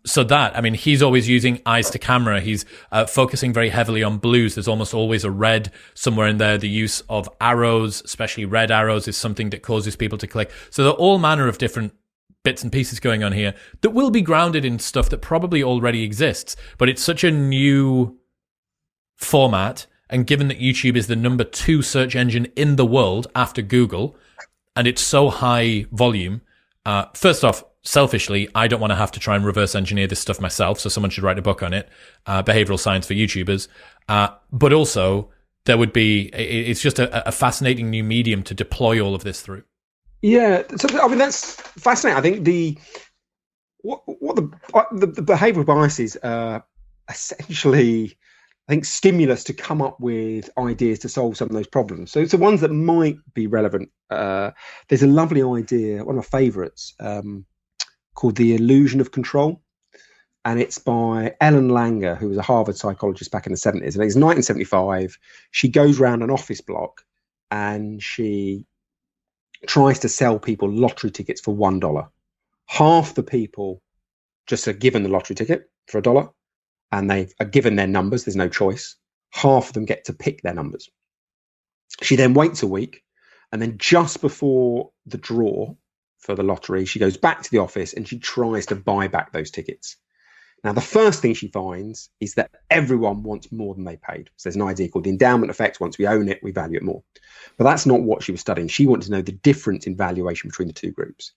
S2: So that, I mean, he's always using eyes to camera. He's focusing very heavily on blues. There's almost always a red somewhere in there. The use of arrows, especially red arrows, is something that causes people to click. So there are all manner of different bits and pieces going on here that will be grounded in stuff that probably already exists. But it's such a new format. And given that YouTube is the number 2 search engine in the world after Google, and it's so high volume, first off, selfishly, I don't want to have to try and reverse engineer this stuff myself, so someone should write a book on it, behavioral science for YouTubers. But also, it's just a fascinating new medium to deploy all of this through.
S1: Yeah, so I mean, that's fascinating. I think the behavioural biases are essentially, I think, stimulus to come up with ideas to solve some of those problems. So ones that might be relevant. There's a lovely idea, one of my favourites, called The Illusion of Control. And it's by Ellen Langer, who was a Harvard psychologist back in the 70s. And it's 1975. She goes around an office block and she tries to sell people lottery tickets for $1. Half the people just are given the lottery ticket for $1. And they are given their numbers. There's no choice. Half of them get to pick their numbers. She then waits a week, and then just before the draw for the lottery, she goes back to the office and she tries to buy back those tickets. Now, the first thing she finds is that everyone wants more than they paid. So there's an idea called the endowment effect. Once we own it, we value it more. But that's not what she was studying. She wanted to know the difference in valuation between the two groups.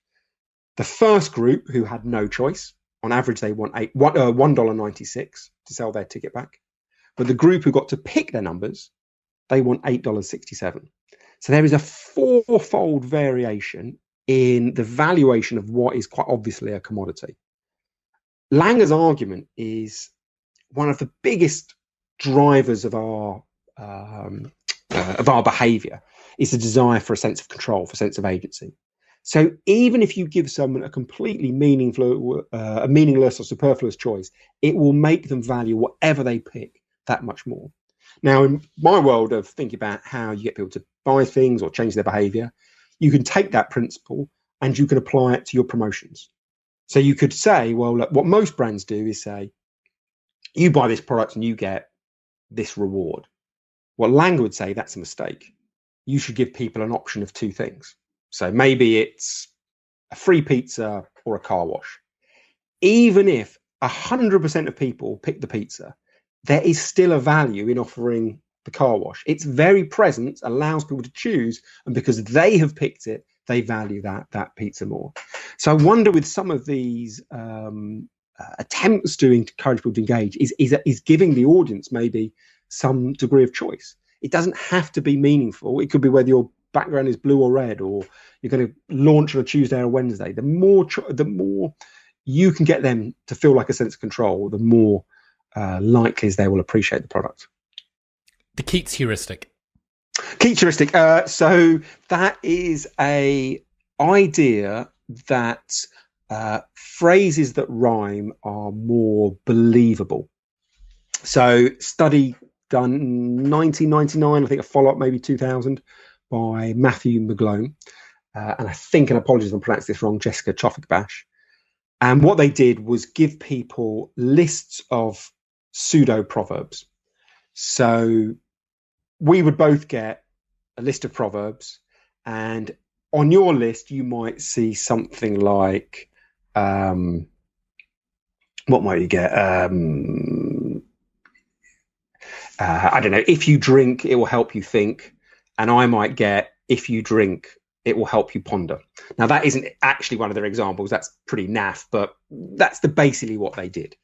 S1: The first group, who had no choice, on average, they want $1.96 to sell their ticket back. But the group who got to pick their numbers, they want $8.67. So there is a 4-fold variation in the valuation of what is quite obviously a commodity. Langer's argument is one of the biggest drivers of our behaviour is the desire for a sense of control, for a sense of agency. So even if you give someone a completely meaningless or superfluous choice, it will make them value whatever they pick that much more. Now, in my world of thinking about how you get people to buy things or change their behavior, you can take that principle and you can apply it to your promotions. So you could say, well, look, what most brands do is say, you buy this product and you get this reward. What Langer would say, that's a mistake. You should give people an option of 2 things. So maybe it's a free pizza or a car wash. Even if 100% of people pick the pizza, there is still a value in offering the car wash. Its very presence allows people to choose, and because they have picked it, they value that pizza more. So I wonder, with some of these attempts to encourage people to engage, is giving the audience maybe some degree of choice. It doesn't have to be meaningful. It could be whether your background is blue or red, or you're going to launch on a Tuesday or Wednesday. The more you can get them to feel like a sense of control, the more likely is they will appreciate the product.
S2: The Keats heuristic.
S1: Keats heuristic. So that is a idea that phrases that rhyme are more believable. So study done 1999, I think a follow-up maybe 2000 by Matthew McGlone. And I think, and apologies if I pronounced this wrong, Jessica Chofik-Bash. And what they did was give people lists of pseudo proverbs. So we would both get a list of proverbs, and on your list, you might see something like, what might you get? I don't know. If you drink, it will help you think. And I might get, if you drink, it will help you ponder. Now, that isn't actually one of their examples. That's pretty naff, but that's basically what they did.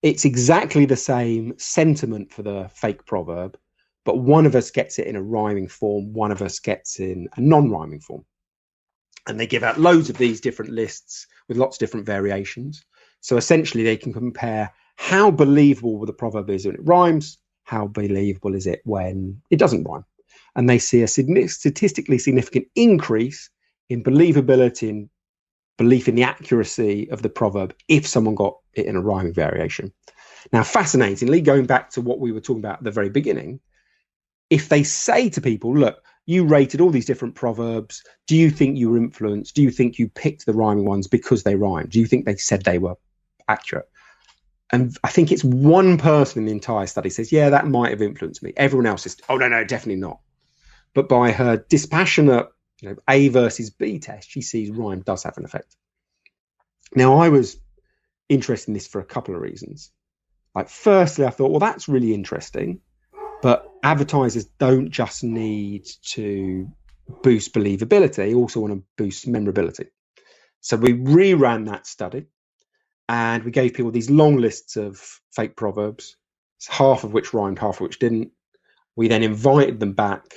S1: It's exactly the same sentiment for the fake proverb, but one of us gets it in a rhyming form, one of us gets in a non-rhyming form. And they give out loads of these different lists with lots of different variations. So essentially, they can compare how believable the proverb is when it rhymes, how believable is it when it doesn't rhyme. And they see a statistically significant increase in believability and belief in the accuracy of the proverb if someone got it in a rhyming variation. Now, fascinatingly, going back to what we were talking about at the very beginning, if they say to people, look, you rated all these different proverbs, do you think you were influenced? Do you think you picked the rhyming ones because they rhymed? Do you think they said they were accurate? And I think it's one person in the entire study says, yeah, that might have influenced me. Everyone else is, oh, no, definitely not. But by her dispassionate A versus B test, she sees rhyme does have an effect. Now, I was interested in this for a couple of reasons. Firstly, I thought, well, that's really interesting, but advertisers don't just need to boost believability, they also want to boost memorability. So we reran that study and we gave people these long lists of fake proverbs, half of which rhymed, half of which didn't. We then invited them back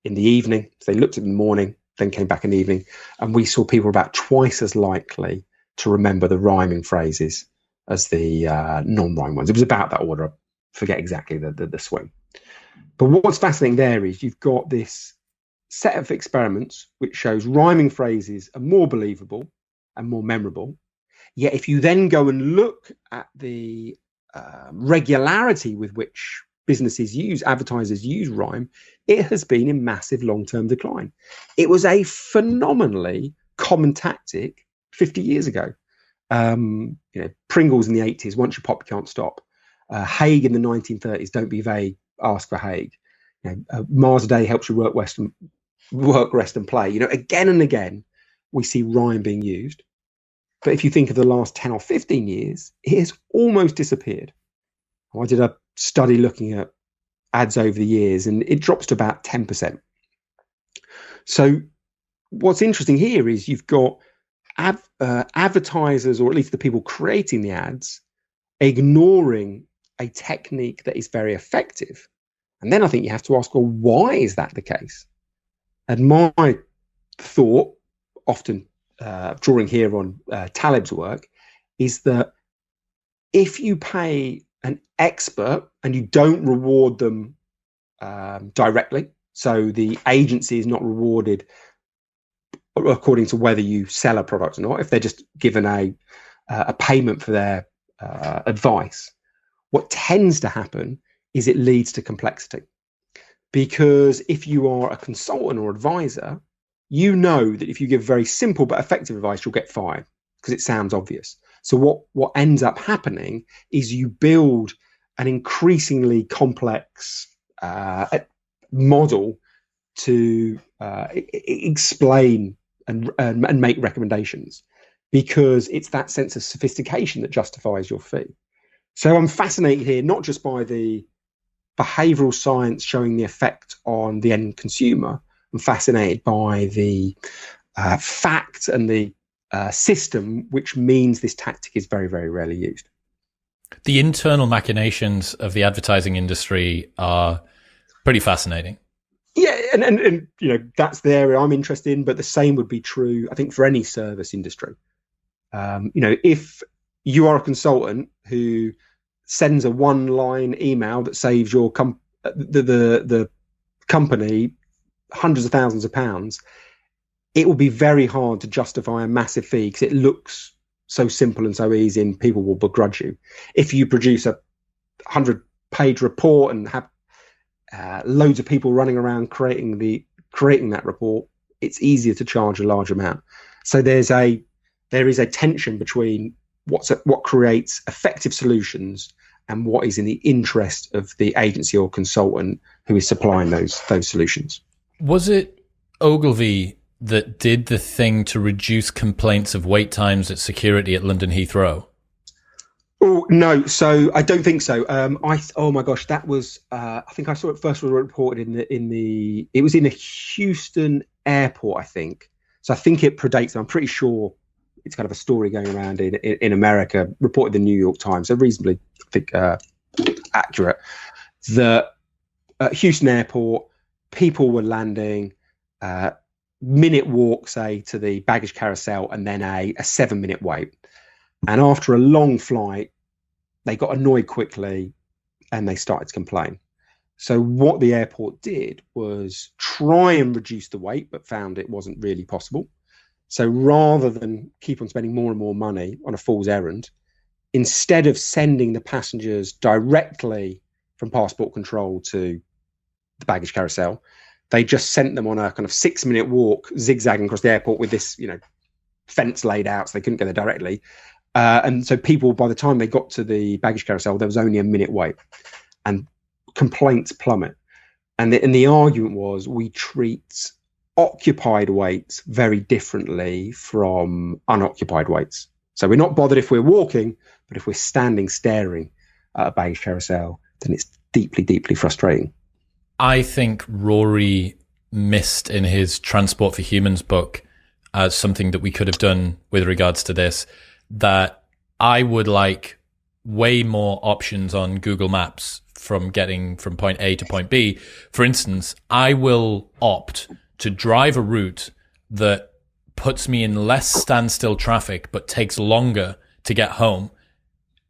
S1: in the evening. So they looked at it in the morning, then came back in the evening, and we saw people about twice as likely to remember the rhyming phrases as the non-rhyme ones. It was about that order. I forget exactly the swing. But what's fascinating there is you've got this set of experiments which shows rhyming phrases are more believable and more memorable. Yet if you then go and look at the regularity with which advertisers use rhyme, it has been in massive long-term decline. It was a phenomenally common tactic 50 years ago. Pringles in the 80s, once you pop, you can't stop. Haig in the 1930s, don't be vague, ask for Haig. Mars a day helps you work, rest and play. Again and again, we see rhyme being used. But if you think of the last 10 or 15 years, it has almost disappeared. I did a study looking at ads over the years, and it drops to about 10%. So what's interesting here is you've got advertisers, or at least the people creating the ads, ignoring a technique that is very effective. And then I think you have to ask, well, why is that the case? And my thought, often drawing here on Taleb's work, is that if you pay an expert and you don't reward them directly, so the agency is not rewarded according to whether you sell a product or not, if they're just given a payment for their advice, what tends to happen is it leads to complexity. Because if you are a consultant or advisor, you know that if you give very simple but effective advice, you'll get fired because it sounds obvious. So what ends up happening is you build an increasingly complex model to explain and make recommendations, because it's that sense of sophistication that justifies your fee. So I'm fascinated here, not just by the behavioural science showing the effect on the end consumer. I'm fascinated by the fact and the system, which means this tactic is very, very rarely used.
S2: The internal machinations of the advertising industry are pretty fascinating.
S1: Yeah, and that's the area I'm interested in, but the same would be true, I think, for any service industry. If you are a consultant who sends a one-line email that saves your the company hundreds of thousands of pounds, it will be very hard to justify a massive fee because it looks so simple and so easy, and people will begrudge you. If you produce a 100-page report and have loads of people running around creating that report, it's easier to charge a large amount. So there is a tension between what creates effective solutions and what is in the interest of the agency or consultant who is supplying those solutions.
S2: Was it Ogilvy that did the thing to reduce complaints of wait times at security at London Heathrow?
S1: Oh no, so I don't think so. Oh my gosh, that was. I think I saw it first reported It was in a Houston airport, I think. So I think it predates. I'm pretty sure it's kind of a story going around in America, reported in the New York Times, so reasonably, I think, accurate. The Houston airport, people were landing. Minute walk, say, to the baggage carousel, and then a 7-minute wait. And after a long flight, they got annoyed quickly and they started to complain. So what the airport did was try and reduce the wait, but found it wasn't really possible. So rather than keep on spending more and more money on a fool's errand, instead of sending the passengers directly from passport control to the baggage carousel, they just sent them on a kind of 6-minute walk, zigzagging across the airport with this, fence laid out, so they couldn't go there directly. And so people, by the time they got to the baggage carousel, there was only a minute wait, and complaints plummet. And the argument was, we treat occupied waits very differently from unoccupied waits. So we're not bothered if we're walking, but if we're standing staring at a baggage carousel, then it's deeply, deeply frustrating.
S2: I think Rory missed in his Transport for Humans book something that we could have done with regards to this, that I would like way more options on Google Maps from getting from point A to point B. For instance, I will opt to drive a route that puts me in less standstill traffic but takes longer to get home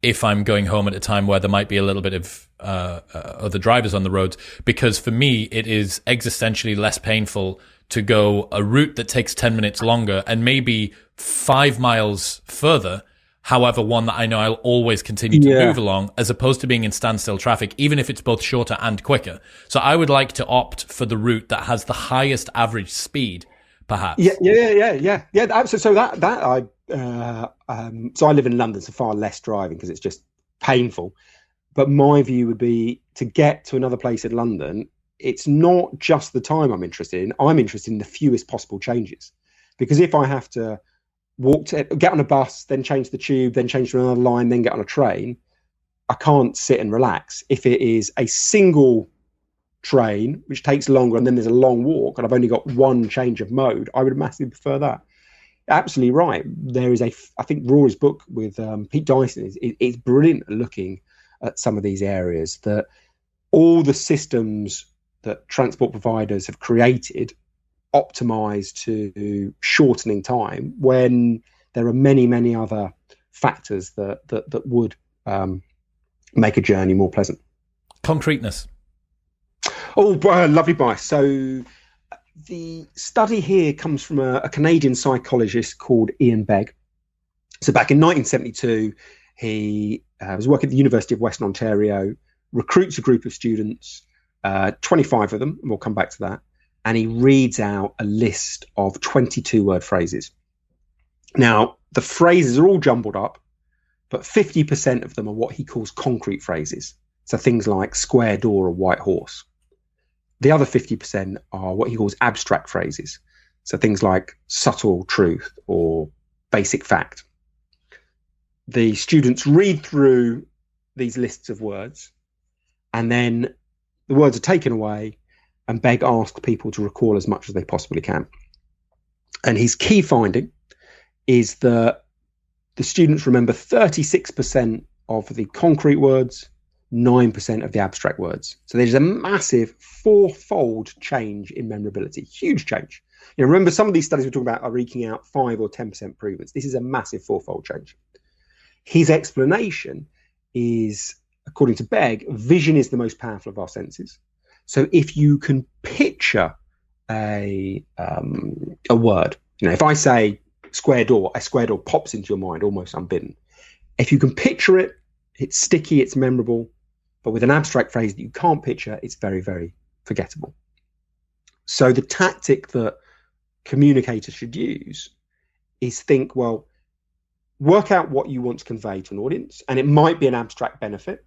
S2: if I'm going home at a time where there might be a little bit of other drivers on the roads, because for me, it is existentially less painful to go a route that takes 10 minutes longer and maybe 5 miles further, however, one that I know I'll always continue to move along, as opposed to being in standstill traffic, even if it's both shorter and quicker. So I would like to opt for the route that has the highest average speed, perhaps.
S1: Yeah. Absolutely. So I live in London, so far less driving because it's just painful. But my view would be, to get to another place in London, it's not just the time I'm interested in. I'm interested in the fewest possible changes. Because if I have to get on a bus, then change the tube, then change to another line, then get on a train, I can't sit and relax. If it is a single train, which takes longer, and then there's a long walk, and I've only got one change of mode, I would massively prefer that. Absolutely right. There is I think Rory's book with Pete Dyson is brilliant at looking at some of these areas, that all the systems that transport providers have created optimize to shortening time, when there are many, many other factors that would make a journey more pleasant.
S2: Concreteness.
S1: Oh, lovely bias. So the study here comes from a Canadian psychologist called Ian Begg. So back in 1972, he was working at the University of Western Ontario, recruits a group of students, 25 of them, and we'll come back to that, and he reads out a list of 22-word phrases. Now, the phrases are all jumbled up, but 50% of them are what he calls concrete phrases. So things like square door or white horse. The other 50% are what he calls abstract phrases. So things like subtle truth or basic fact. The students read through these lists of words, and then the words are taken away, and Begg asks people to recall as much as they possibly can. And his key finding is that the students remember 36% of the concrete words, 9% of the abstract words. So there's a massive 4-fold change in memorability, huge change. Remember, some of these studies we're talking about are eking out 5 or 10% improvements. This is a massive 4-fold change. His explanation is, according to Begg, vision is the most powerful of our senses. So if you can picture a word, if I say square door, a square door pops into your mind almost unbidden. If you can picture it, it's sticky, it's memorable. But with an abstract phrase that you can't picture, it's very, very forgettable. So the tactic that communicators should use is think, well, work out what you want to convey to an audience, and it might be an abstract benefit,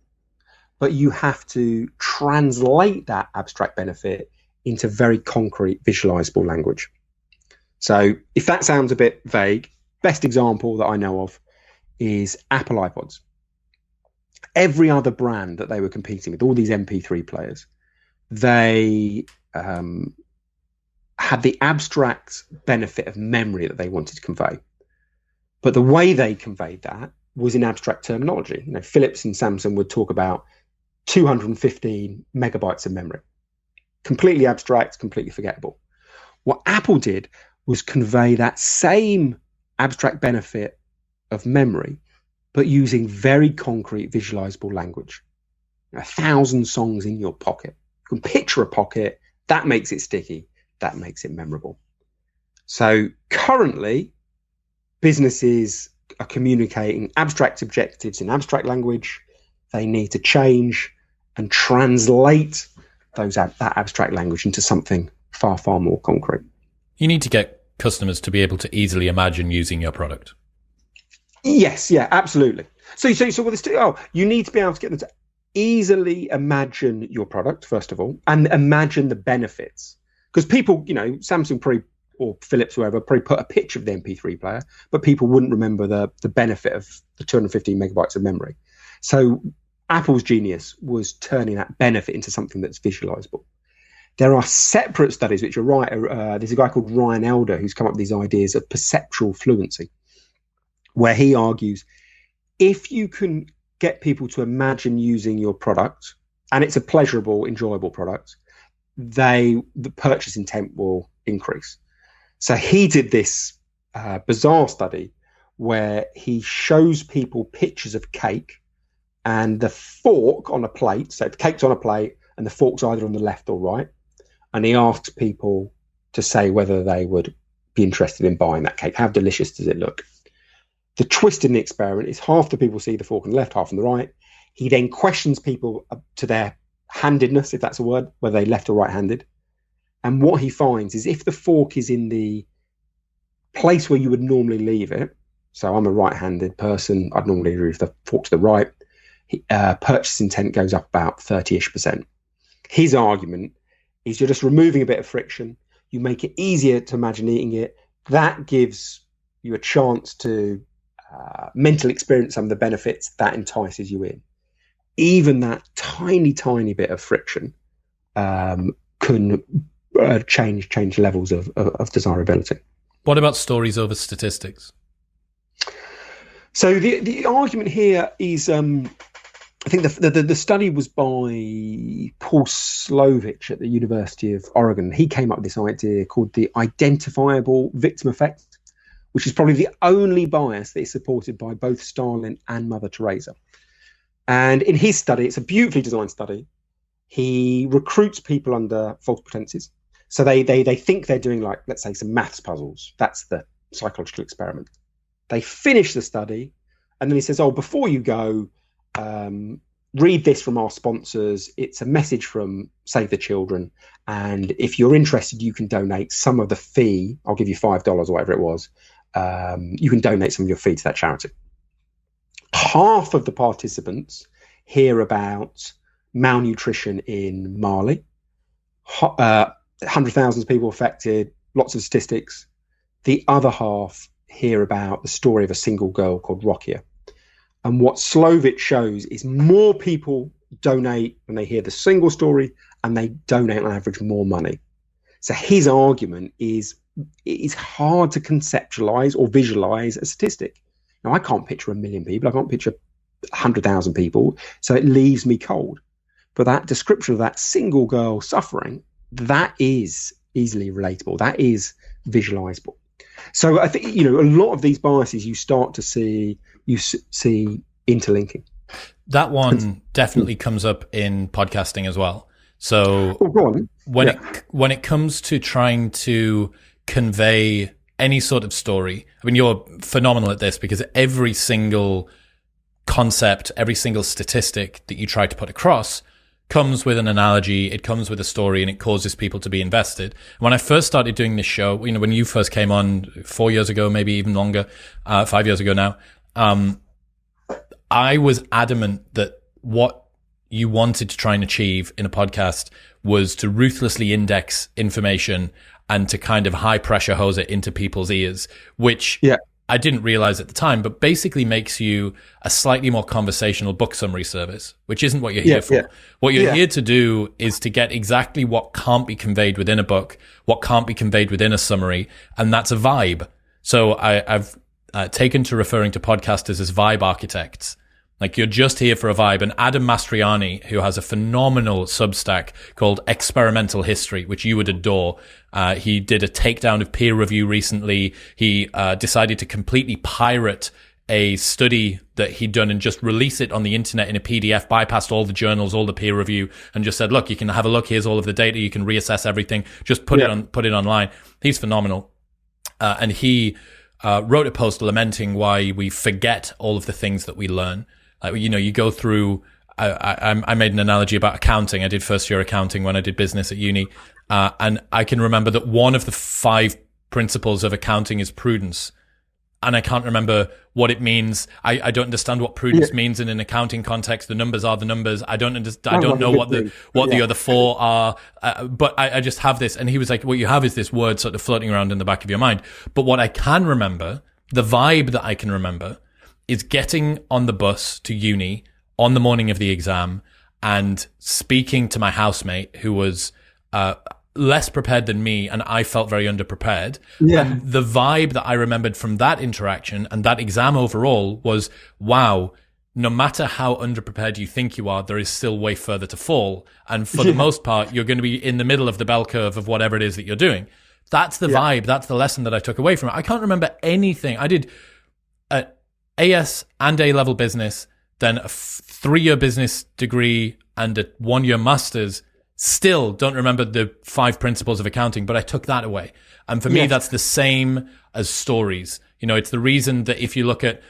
S1: but you have to translate that abstract benefit into very concrete, visualizable language. So if that sounds a bit vague, best example that I know of is Apple iPods. Every other brand that they were competing with, all these MP3 players, they had the abstract benefit of memory that they wanted to convey. But the way they conveyed that was in abstract terminology. You know, Philips and Samsung would talk about 215 megabytes of memory. Completely abstract, completely forgettable. What Apple did was convey that same abstract benefit of memory, but using very concrete, visualizable language. 1,000 songs in your pocket. You can picture a pocket. That makes it sticky. That makes it memorable. So currently, businesses are communicating abstract objectives in abstract language. They need to change and translate that abstract language into something far, far more concrete.
S2: You need to get customers to be able to easily imagine using your product.
S1: Yes, yeah, absolutely. So with this, you need to be able to get them to easily imagine your product, first of all, and imagine the benefits. Because people, you know, Samsung probably, or Philips, whoever, probably put a picture of the MP3 player, but people wouldn't remember the benefit of the 215 megabytes of memory. So Apple's genius was turning that benefit into something that's visualizable. There are separate studies, which are right. There's a guy called Ryan Elder who's come up with these ideas of perceptual fluency, where he argues if you can get people to imagine using your product, and it's a pleasurable, enjoyable product, the purchase intent will increase. So he did this bizarre study where he shows people pictures of cake and the fork on a plate. So the cake's on a plate and the fork's either on the left or right. And he asks people to say whether they would be interested in buying that cake. How delicious does it look? The twist in the experiment is half the people see the fork on the left, half on the right. He then questions people to their handedness, if that's a word, whether they're left or right-handed. And what he finds is if the fork is in the place where you would normally leave it, so I'm a right-handed person, I'd normally leave the fork to the right, purchase intent goes up about 30-ish%. His argument is you're just removing a bit of friction, you make it easier to imagine eating it, that gives you a chance to mentally experience some of the benefits, that entices you in. Even that tiny bit of friction can change levels of desirability.
S2: What about stories over statistics?
S1: So the argument here is, I think the study was by Paul Slovich at the University of Oregon. He came up with this idea called the identifiable victim effect, which is probably the only bias that is supported by both Stalin and Mother Teresa. And in his study, it's a beautifully designed study. He recruits people under false pretenses. So they think they're doing, like, let's say, some maths puzzles. That's the psychological experiment. They finish the study, and then he says, before you go, read this from our sponsors. It's a message from Save the Children. And if you're interested, you can donate some of the fee. I'll give you $5 or whatever it was. You can donate some of your fee to that charity. Half of the participants hear about malnutrition in Mali. 100,000 people affected, lots of statistics. The other half hear about the story of a single girl called Rokia. And what Slovich shows is more people donate when they hear the single story, and they donate on average more money. So his argument is it's hard to conceptualize or visualize a statistic. Now, I can't picture 1 million people. I can't picture 100,000 people. So it leaves me cold. But that description of that single girl suffering, that is easily relatable. That is visualizable. So I think, a lot of these biases you start to see interlinking.
S2: That one definitely comes up in podcasting as well. So
S1: go on.
S2: When it comes to trying to convey any sort of story, I mean, you're phenomenal at this because every single concept, every single statistic that you try to put across comes with an analogy, it comes with a story, and it causes people to be invested. When I first started doing this show, when you first came on 4 years ago, maybe even longer, 5 years ago now, I was adamant that what you wanted to try and achieve in a podcast was to ruthlessly index information and to kind of high pressure hose it into people's ears, which I didn't realize at the time, but basically makes you a slightly more conversational book summary service, which isn't what you're here for. What you're here to do is to get exactly what can't be conveyed within a book, what can't be conveyed within a summary, and that's a vibe. So I've taken to referring to podcasters as vibe architects. Like, you're just here for a vibe. And Adam Mastriani, who has a phenomenal Substack called Experimental History, which you would adore. He did a takedown of peer review recently. He decided to completely pirate a study that he'd done and just release it on the internet in a PDF, bypassed all the journals, all the peer review, and just said, look, you can have a look. Here's all of the data. You can reassess everything. Just put it online. He's phenomenal. And he wrote a post lamenting why we forget all of the things that we learn. Like, you know, you go through, I made an analogy about accounting. I did first year accounting when I did business at uni. And I can remember that one of the 5 principles of accounting is prudence. And I can't remember what it means. I don't understand what prudence means in an accounting context. The numbers are the numbers. I don't know what the other 4 are. But I just have this. And he was like, what you have is this word sort of floating around in the back of your mind. But what I can remember, the vibe that I can remember, is getting on the bus to uni on the morning of the exam and speaking to my housemate who was less prepared than me, and I felt very underprepared. And the vibe that I remembered from that interaction and that exam overall was, wow, no matter how underprepared you think you are, there is still way further to fall. And for the most part, you're going to be in the middle of the bell curve of whatever it is that you're doing. That's the vibe. That's the lesson that I took away from it. I can't remember anything. I did AS and A-level business, then a 3-year business degree and a 1-year master's. Still don't remember the 5 principles of accounting, but I took that away. And for me, that's the same as stories. You know, it's the reason that if you look at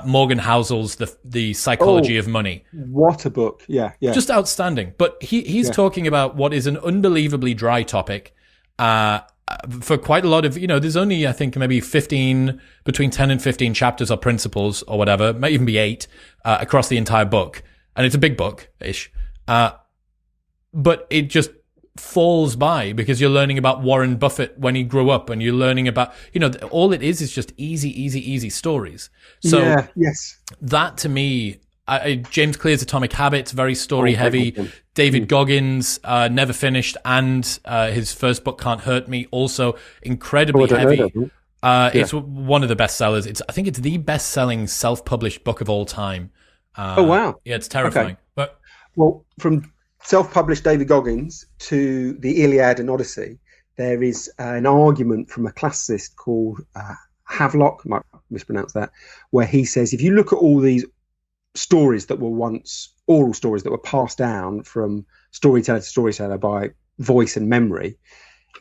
S2: Morgan Housel's The Psychology of Money.
S1: What a book. Just
S2: outstanding. But he's talking about what is an unbelievably dry topic. For quite a lot of, you know, there's only, I think, maybe between 10 and 15 chapters or principles or whatever, might even be 8, across the entire book. And it's a big book-ish. But it just falls by because you're learning about Warren Buffett when he grew up, and you're learning about, you know, all it is just easy stories. So that to me, James Clear's Atomic Habits, very story heavy. David Goggins, never finished, and his first book, Can't Hurt Me, also incredibly heavy. It's one of the bestsellers. I think it's the best-selling self-published book of all time. Yeah, it's terrifying.
S1: Okay. Well, from self-published David Goggins to the Iliad and Odyssey, there is an argument from a classicist called Havelock, might mispronounce that, where he says if you look at all these stories that were once oral stories that were passed down from storyteller to storyteller by voice and memory,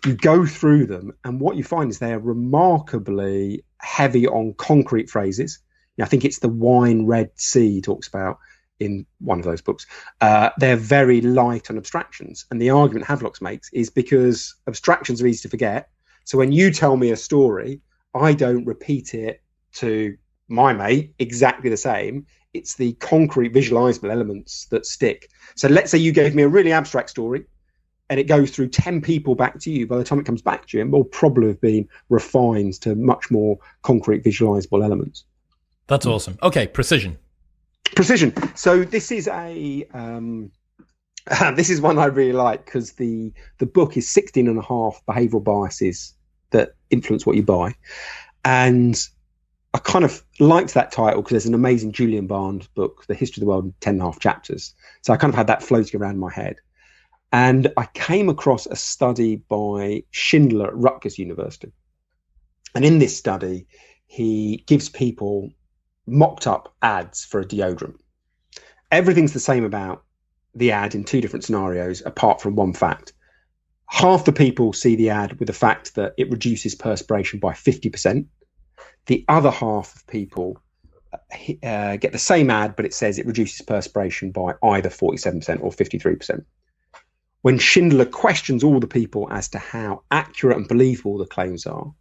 S1: you go through them, and what you find is they are remarkably heavy on concrete phrases. I think it's the wine red sea he talks about in one of those books. They're very light on abstractions. And the argument Havelock makes is because abstractions are easy to forget. So when you tell me a story, I don't repeat it to my mate exactly the same. It's the concrete visualizable elements that stick. So let's say you gave me a really abstract story and it goes through 10 people back to you. By the time it comes back to you, it will probably have been refined to much more concrete visualizable elements.
S2: That's awesome. Okay, precision.
S1: So this is this is one I really like because the book is 16 and a half behavioural biases that influence what you buy. And I kind of liked that title because there's an amazing Julian Barnes book, The History of the World in 10 and a half chapters. So I kind of had that floating around my head. And I came across a study by Schindler at Rutgers University. And in this study, he gives people mocked up ads for a deodorant. Everything's the same about the ad in 2 different scenarios, apart from one fact. Half the people see the ad with the fact that it reduces perspiration by 50%. The other half of people get the same ad, but it says it reduces perspiration by either 47% or 53%. When Schindler questions all the people as to how accurate and believable the claims are,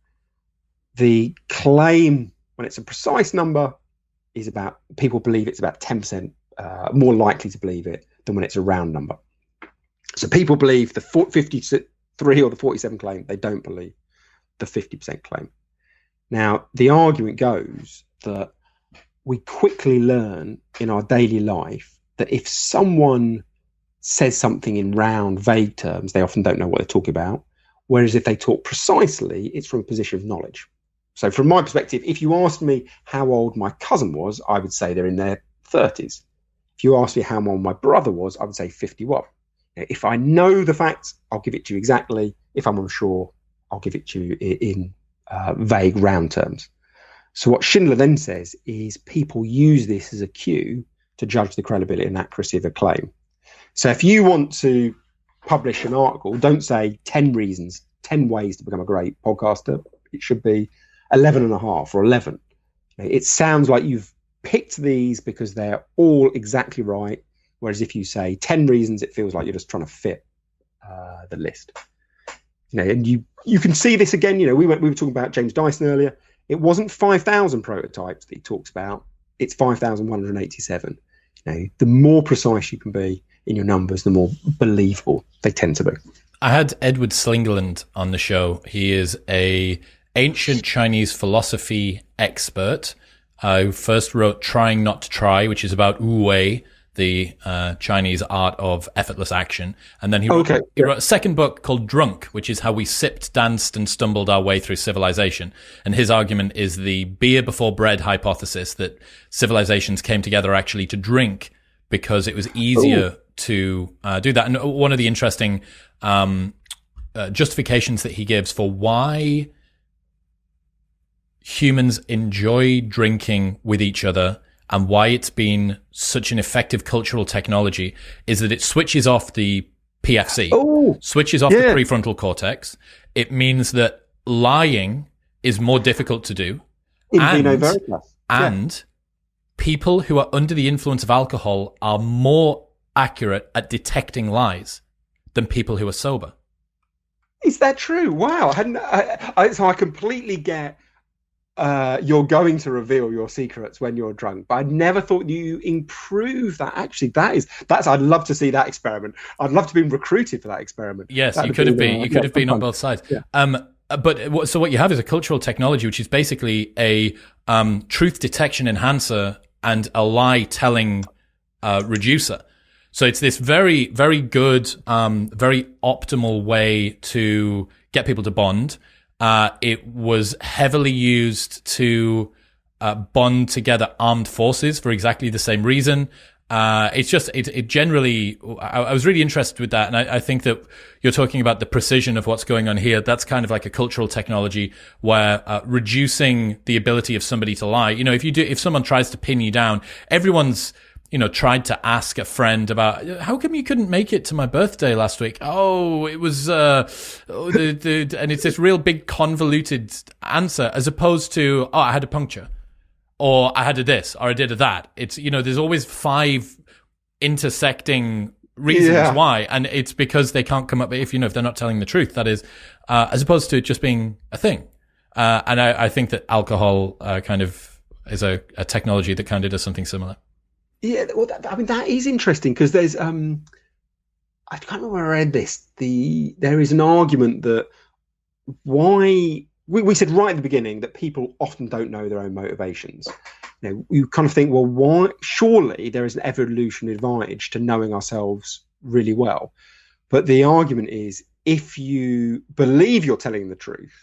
S1: the claim, when it's a precise number, is about, people believe it's about 10% more likely to believe it. than when it's a round number. So people believe the 53 or the 47 claim. They don't believe the 50% claim. Now, the argument goes that we quickly learn in our daily life that if someone says something in round, vague terms, they often don't know what they're talking about. Whereas if they talk precisely, it's from a position of knowledge. So from my perspective, if you asked me how old my cousin was, I would say they're in their 30s. If you asked me how old my brother was, I would say 51. Now, if I know the facts, I'll give it to you exactly. If I'm unsure, I'll give it to you in vague round terms. So what Schindler then says is people use this as a cue to judge the credibility and accuracy of a claim. So if you want to publish an article, don't say 10 reasons, 10 ways to become a great podcaster. It should be 11 and a half or 11. It sounds like you've picked these because they're all exactly right. Whereas if you say 10 reasons, it feels like you're just trying to fit the list. And you can see this again. We were talking about James Dyson earlier. It wasn't 5,000 prototypes that he talks about. It's 5,187. The more precise you can be in your numbers, the more believable they tend to be.
S2: I had Edward Slingerland on the show. He is a ancient Chinese philosophy expert who first wrote Trying Not to Try, which is about Wu Wei, the Chinese art of effortless action. And then he wrote a second book called Drunk, which is how we sipped, danced, and stumbled our way through civilization. And his argument is the beer before bread hypothesis, that civilizations came together actually to drink because it was easier to do that. And one of the interesting justifications that he gives for why humans enjoy drinking with each other and why it's been such an effective cultural technology is that it switches off the PFC, switches off the prefrontal cortex. It means that lying is more difficult to do. And people who are under the influence of alcohol are more accurate at detecting lies than people who are sober.
S1: Is that true? Wow. So I completely get you're going to reveal your secrets when you're drunk, but I never thought you improve that. Actually, that's I'd love to see that experiment. I'd love to be recruited for that experiment.
S2: Yes, you could have been. You could have been on both sides. Yeah. But so what you have is a cultural technology, which is basically a truth detection enhancer and a lie telling reducer. So it's this very, very good, very optimal way to get people to bond. It was heavily used to bond together armed forces for exactly the same reason. It generally, I was really interested with that. And I think that you're talking about the precision of what's going on here. That's kind of like a cultural technology where reducing the ability of somebody to lie. If someone tries to pin you down, everyone's, tried to ask a friend about, how come you couldn't make it to my birthday last week? Oh, it was, and it's this real big convoluted answer as opposed to, I had a puncture or I had a this or I did a that. It's, there's always 5 intersecting reasons why. And it's because they can't come up, if they're not telling the truth, that is, as opposed to it just being a thing. And I think that alcohol, kind of is a technology that kind of does something similar.
S1: Yeah, well, that is interesting because there's I can't remember where I read this. There is an argument that why we said right at the beginning that people often don't know their own motivations. You kind of think, well, why? Surely there is an evolutionary advantage to knowing ourselves really well. But the argument is, if you believe you're telling the truth,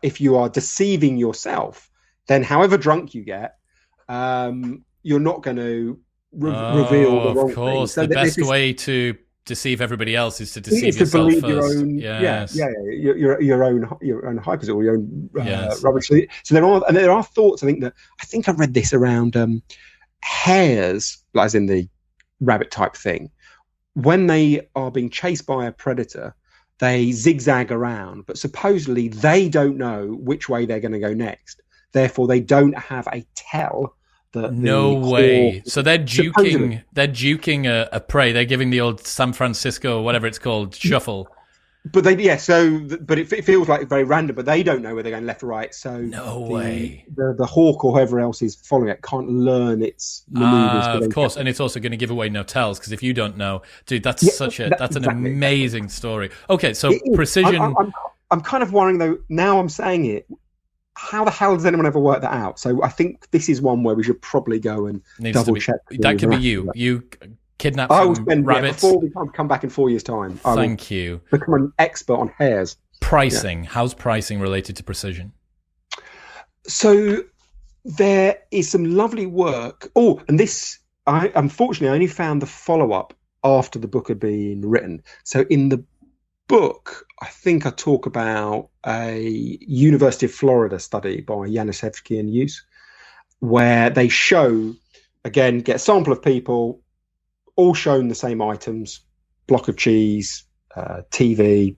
S1: if you are deceiving yourself, then however drunk you get, you're not going to reveal the wrong thing.
S2: Of course,
S1: so
S2: the best way to deceive everybody else is to deceive yourself
S1: believe
S2: first.
S1: Your own,
S2: yes.
S1: your own hypers or your own rubbish. So there are thoughts. I think I read this around hares, as in the rabbit type thing. When they are being chased by a predator, they zigzag around, but supposedly they don't know which way they're going to go next. Therefore, they don't have a tell.
S2: No way. So they're juking. They're juking a prey. They're giving the old San Francisco, whatever it's called, shuffle.
S1: But but it feels like very random, but they don't know where they're going left or right. So
S2: No way.
S1: the hawk or whoever else is following it can't learn its maneuvers.
S2: Of course, and it's also going to give away no tells, because if you don't know, dude, that's that's an
S1: exactly.
S2: amazing story. Okay, so precision.
S1: I'm kind of worrying though. Now I'm saying it. How the hell does anyone ever work that out? So I think this is one where we should probably go and double check.
S2: That could be you. You kidnap
S1: I will
S2: some
S1: spend
S2: rabbits.
S1: before we come back in 4 years' time.
S2: Thank you.
S1: Become an expert on hares.
S2: Pricing. Yeah. How's pricing related to precision?
S1: So there is some lovely work. Oh, and this, I unfortunately only found the follow-up after the book had been written. So in the book, I think I talk about a University of Florida study by Janishevsky and Hughes, where they show, again, get a sample of people, all shown the same items: block of cheese, TV,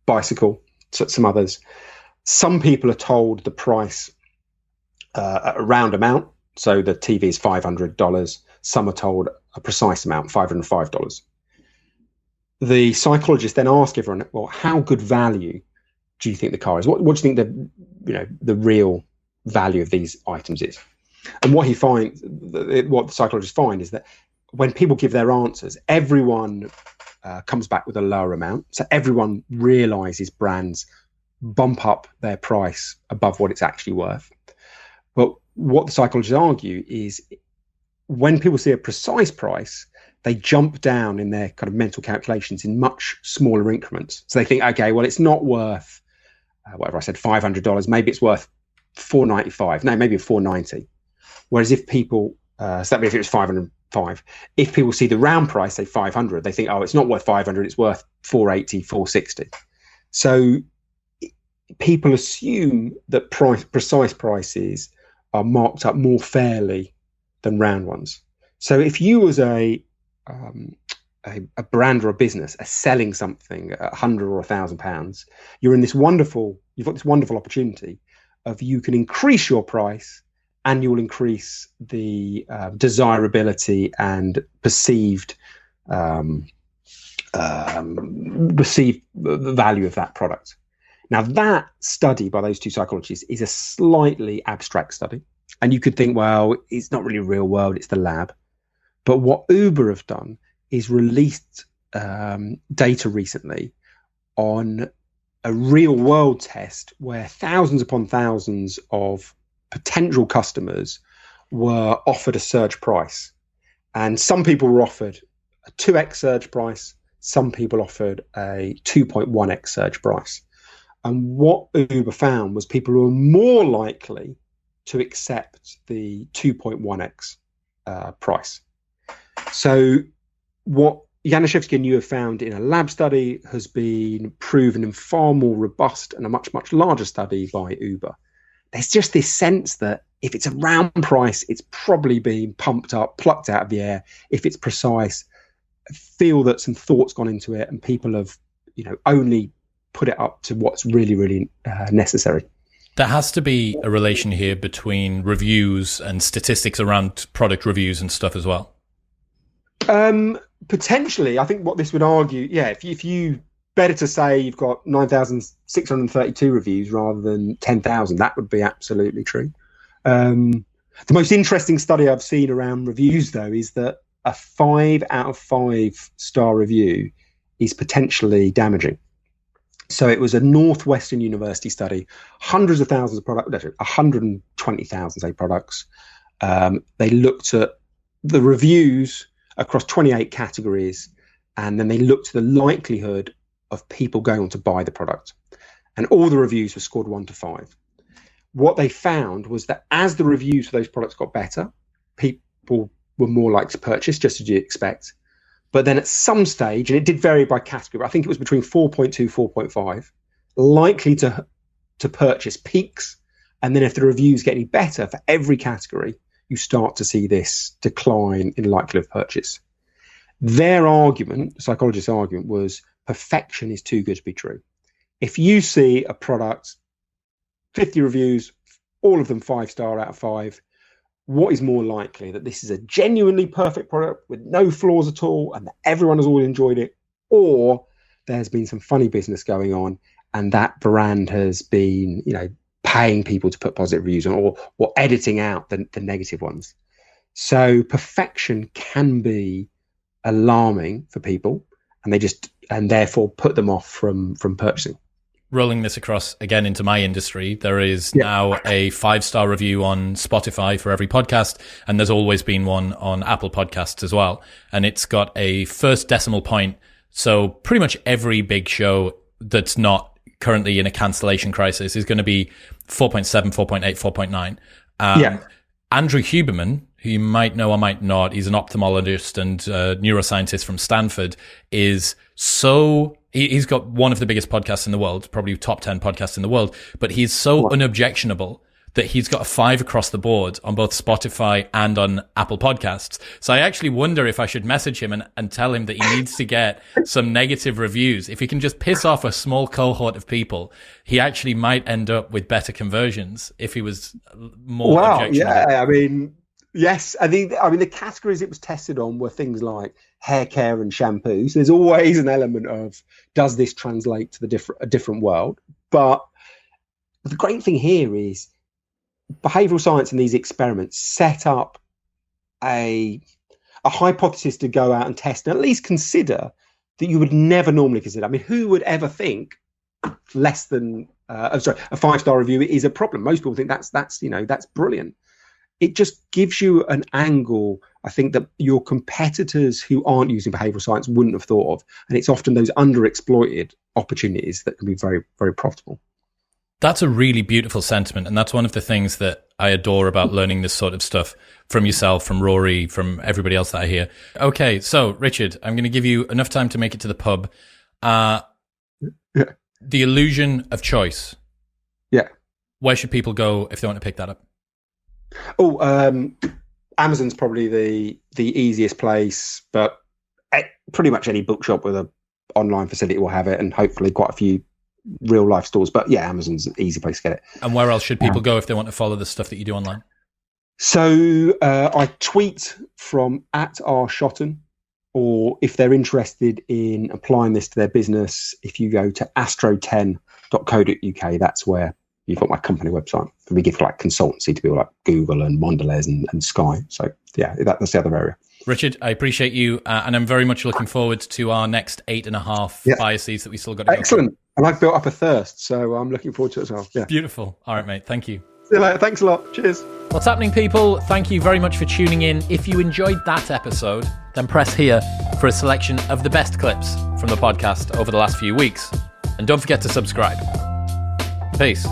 S1: bicycle, some others. Some people are told the price at a round amount. So the TV is $500. Some are told a precise amount, $505. The psychologist then ask everyone, well, how good value do you think the car is? What do you think the real value of these items is? And what the psychologists find is that when people give their answers, everyone comes back with a lower amount. So everyone realizes brands bump up their price above what it's actually worth. But what the psychologists argue is when people see a precise price, they jump down in their kind of mental calculations in much smaller increments. So they think, okay, well, it's not worth, whatever I said, $500. Maybe it's worth $495. No, maybe $490. Whereas if people, so that means if it was $505, if people see the round price, say $500, they think, oh, it's not worth $500, it's worth $480, $460. So people assume that precise prices are marked up more fairly than round ones. So if you was a brand or a business are selling something at £100 or £1,000, you've got this wonderful opportunity of you can increase your price and you will increase the desirability and perceived the value of that product. Now, that study by those two psychologists is a slightly abstract study. And you could think, well, it's not really real world, it's the lab. But what Uber have done is released data recently on a real world test where thousands upon thousands of potential customers were offered a surge price. And some people were offered a 2x surge price. Some people offered a 2.1x surge price. And what Uber found was people who were more likely to accept the 2.1x price. So what Janishevsky and you have found in a lab study has been proven in far more robust and a much, much larger study by Uber. There's just this sense that if it's a round price, it's probably being pumped up, plucked out of the air. If it's precise, I feel that some thought's gone into it and people have, only put it up to what's really, really necessary.
S2: There has to be a relation here between reviews and statistics around product reviews and stuff as well.
S1: Potentially, I think what this would argue, if you better to say you've got 9,632 reviews rather than 10,000, that would be absolutely true. The most interesting study I've seen around reviews, though, is that a 5 out of 5 star review is potentially damaging. So it was a Northwestern University study, hundreds of thousands of products, 120,000, say, products. They looked at the reviews across 28 categories, and then they looked at the likelihood of people going on to buy the product. And all the reviews were scored 1 to 5. What they found was that as the reviews for those products got better, people were more likely to purchase, just as you'd expect. But then at some stage, and it did vary by category, but I think it was between 4.2, 4.5, likely to purchase peaks. And then if the reviews get any better for every category, you start to see this decline in likelihood of purchase. Their argument, the psychologist's argument, was perfection is too good to be true. If you see a product, 50 reviews, all of them 5-star out of 5, what is more likely, that this is a genuinely perfect product with no flaws at all and that everyone has all enjoyed it, or there's been some funny business going on, and that brand has been, paying people to put positive reviews on, or editing out the negative ones. So perfection can be alarming for people, and therefore put them off from purchasing.
S2: Rolling this across again into my industry, there is now a 5-star review on Spotify for every podcast, and there's always been one on Apple Podcasts as well. And it's got a first decimal point. So pretty much every big show that's not currently in a cancellation crisis is going to be 4.7, 4.8, 4.9. Andrew Huberman, who you might know or might not, he's an ophthalmologist and neuroscientist from Stanford, he's got one of the biggest podcasts in the world, probably top 10 podcasts in the world, but he's so unobjectionable that he's got a 5 across the board on both Spotify and on Apple Podcasts. So I actually wonder if I should message him and tell him that he needs to get some negative reviews. If he can just piss off a small cohort of people, he actually might end up with better conversions if he was more objectionable.
S1: Yeah, I mean, yes. The categories it was tested on were things like hair care and shampoo. So there's always an element of, does this translate to a different world? But the great thing here is behavioural science and these experiments set up a hypothesis to go out and test and at least consider that you would never normally consider. I mean, who would ever think less than a 5-star review is a problem? Most people think that's brilliant. It just gives you an angle, I think, that your competitors who aren't using behavioural science wouldn't have thought of. And it's often those underexploited opportunities that can be very, very profitable.
S2: That's a really beautiful sentiment. And that's one of the things that I adore about learning this sort of stuff from yourself, from Rory, from everybody else that I hear. Okay, so Richard, I'm going to give you enough time to make it to the pub. The illusion of choice. Yeah. Where should people go if they want to pick that up?
S1: Amazon's probably the easiest place, but pretty much any bookshop with an online facility will have it, and hopefully quite a few real life stores. But yeah, Amazon's an easy place to get it.
S2: And where else should people go if they want to follow the stuff that you do online?
S1: So I tweet from @Shotton, or if they're interested in applying this to their business, if you go to astroten.co.uk, that's where you've got my company website. We give consultancy to people like Google and Mondelez and Sky. So yeah, that's the other area.
S2: Richard, I appreciate you, and I'm very much looking forward to our next 8.5 biases that we still got to go.
S1: Excellent. And I've built up a thirst, so I'm looking forward to it as well. Yeah.
S2: Beautiful. All right, mate. Thank you.
S1: See you later. Thanks a lot. Cheers.
S2: What's happening, people? Thank you very much for tuning in. If you enjoyed that episode, then press here for a selection of the best clips from the podcast over the last few weeks. And don't forget to subscribe. Peace.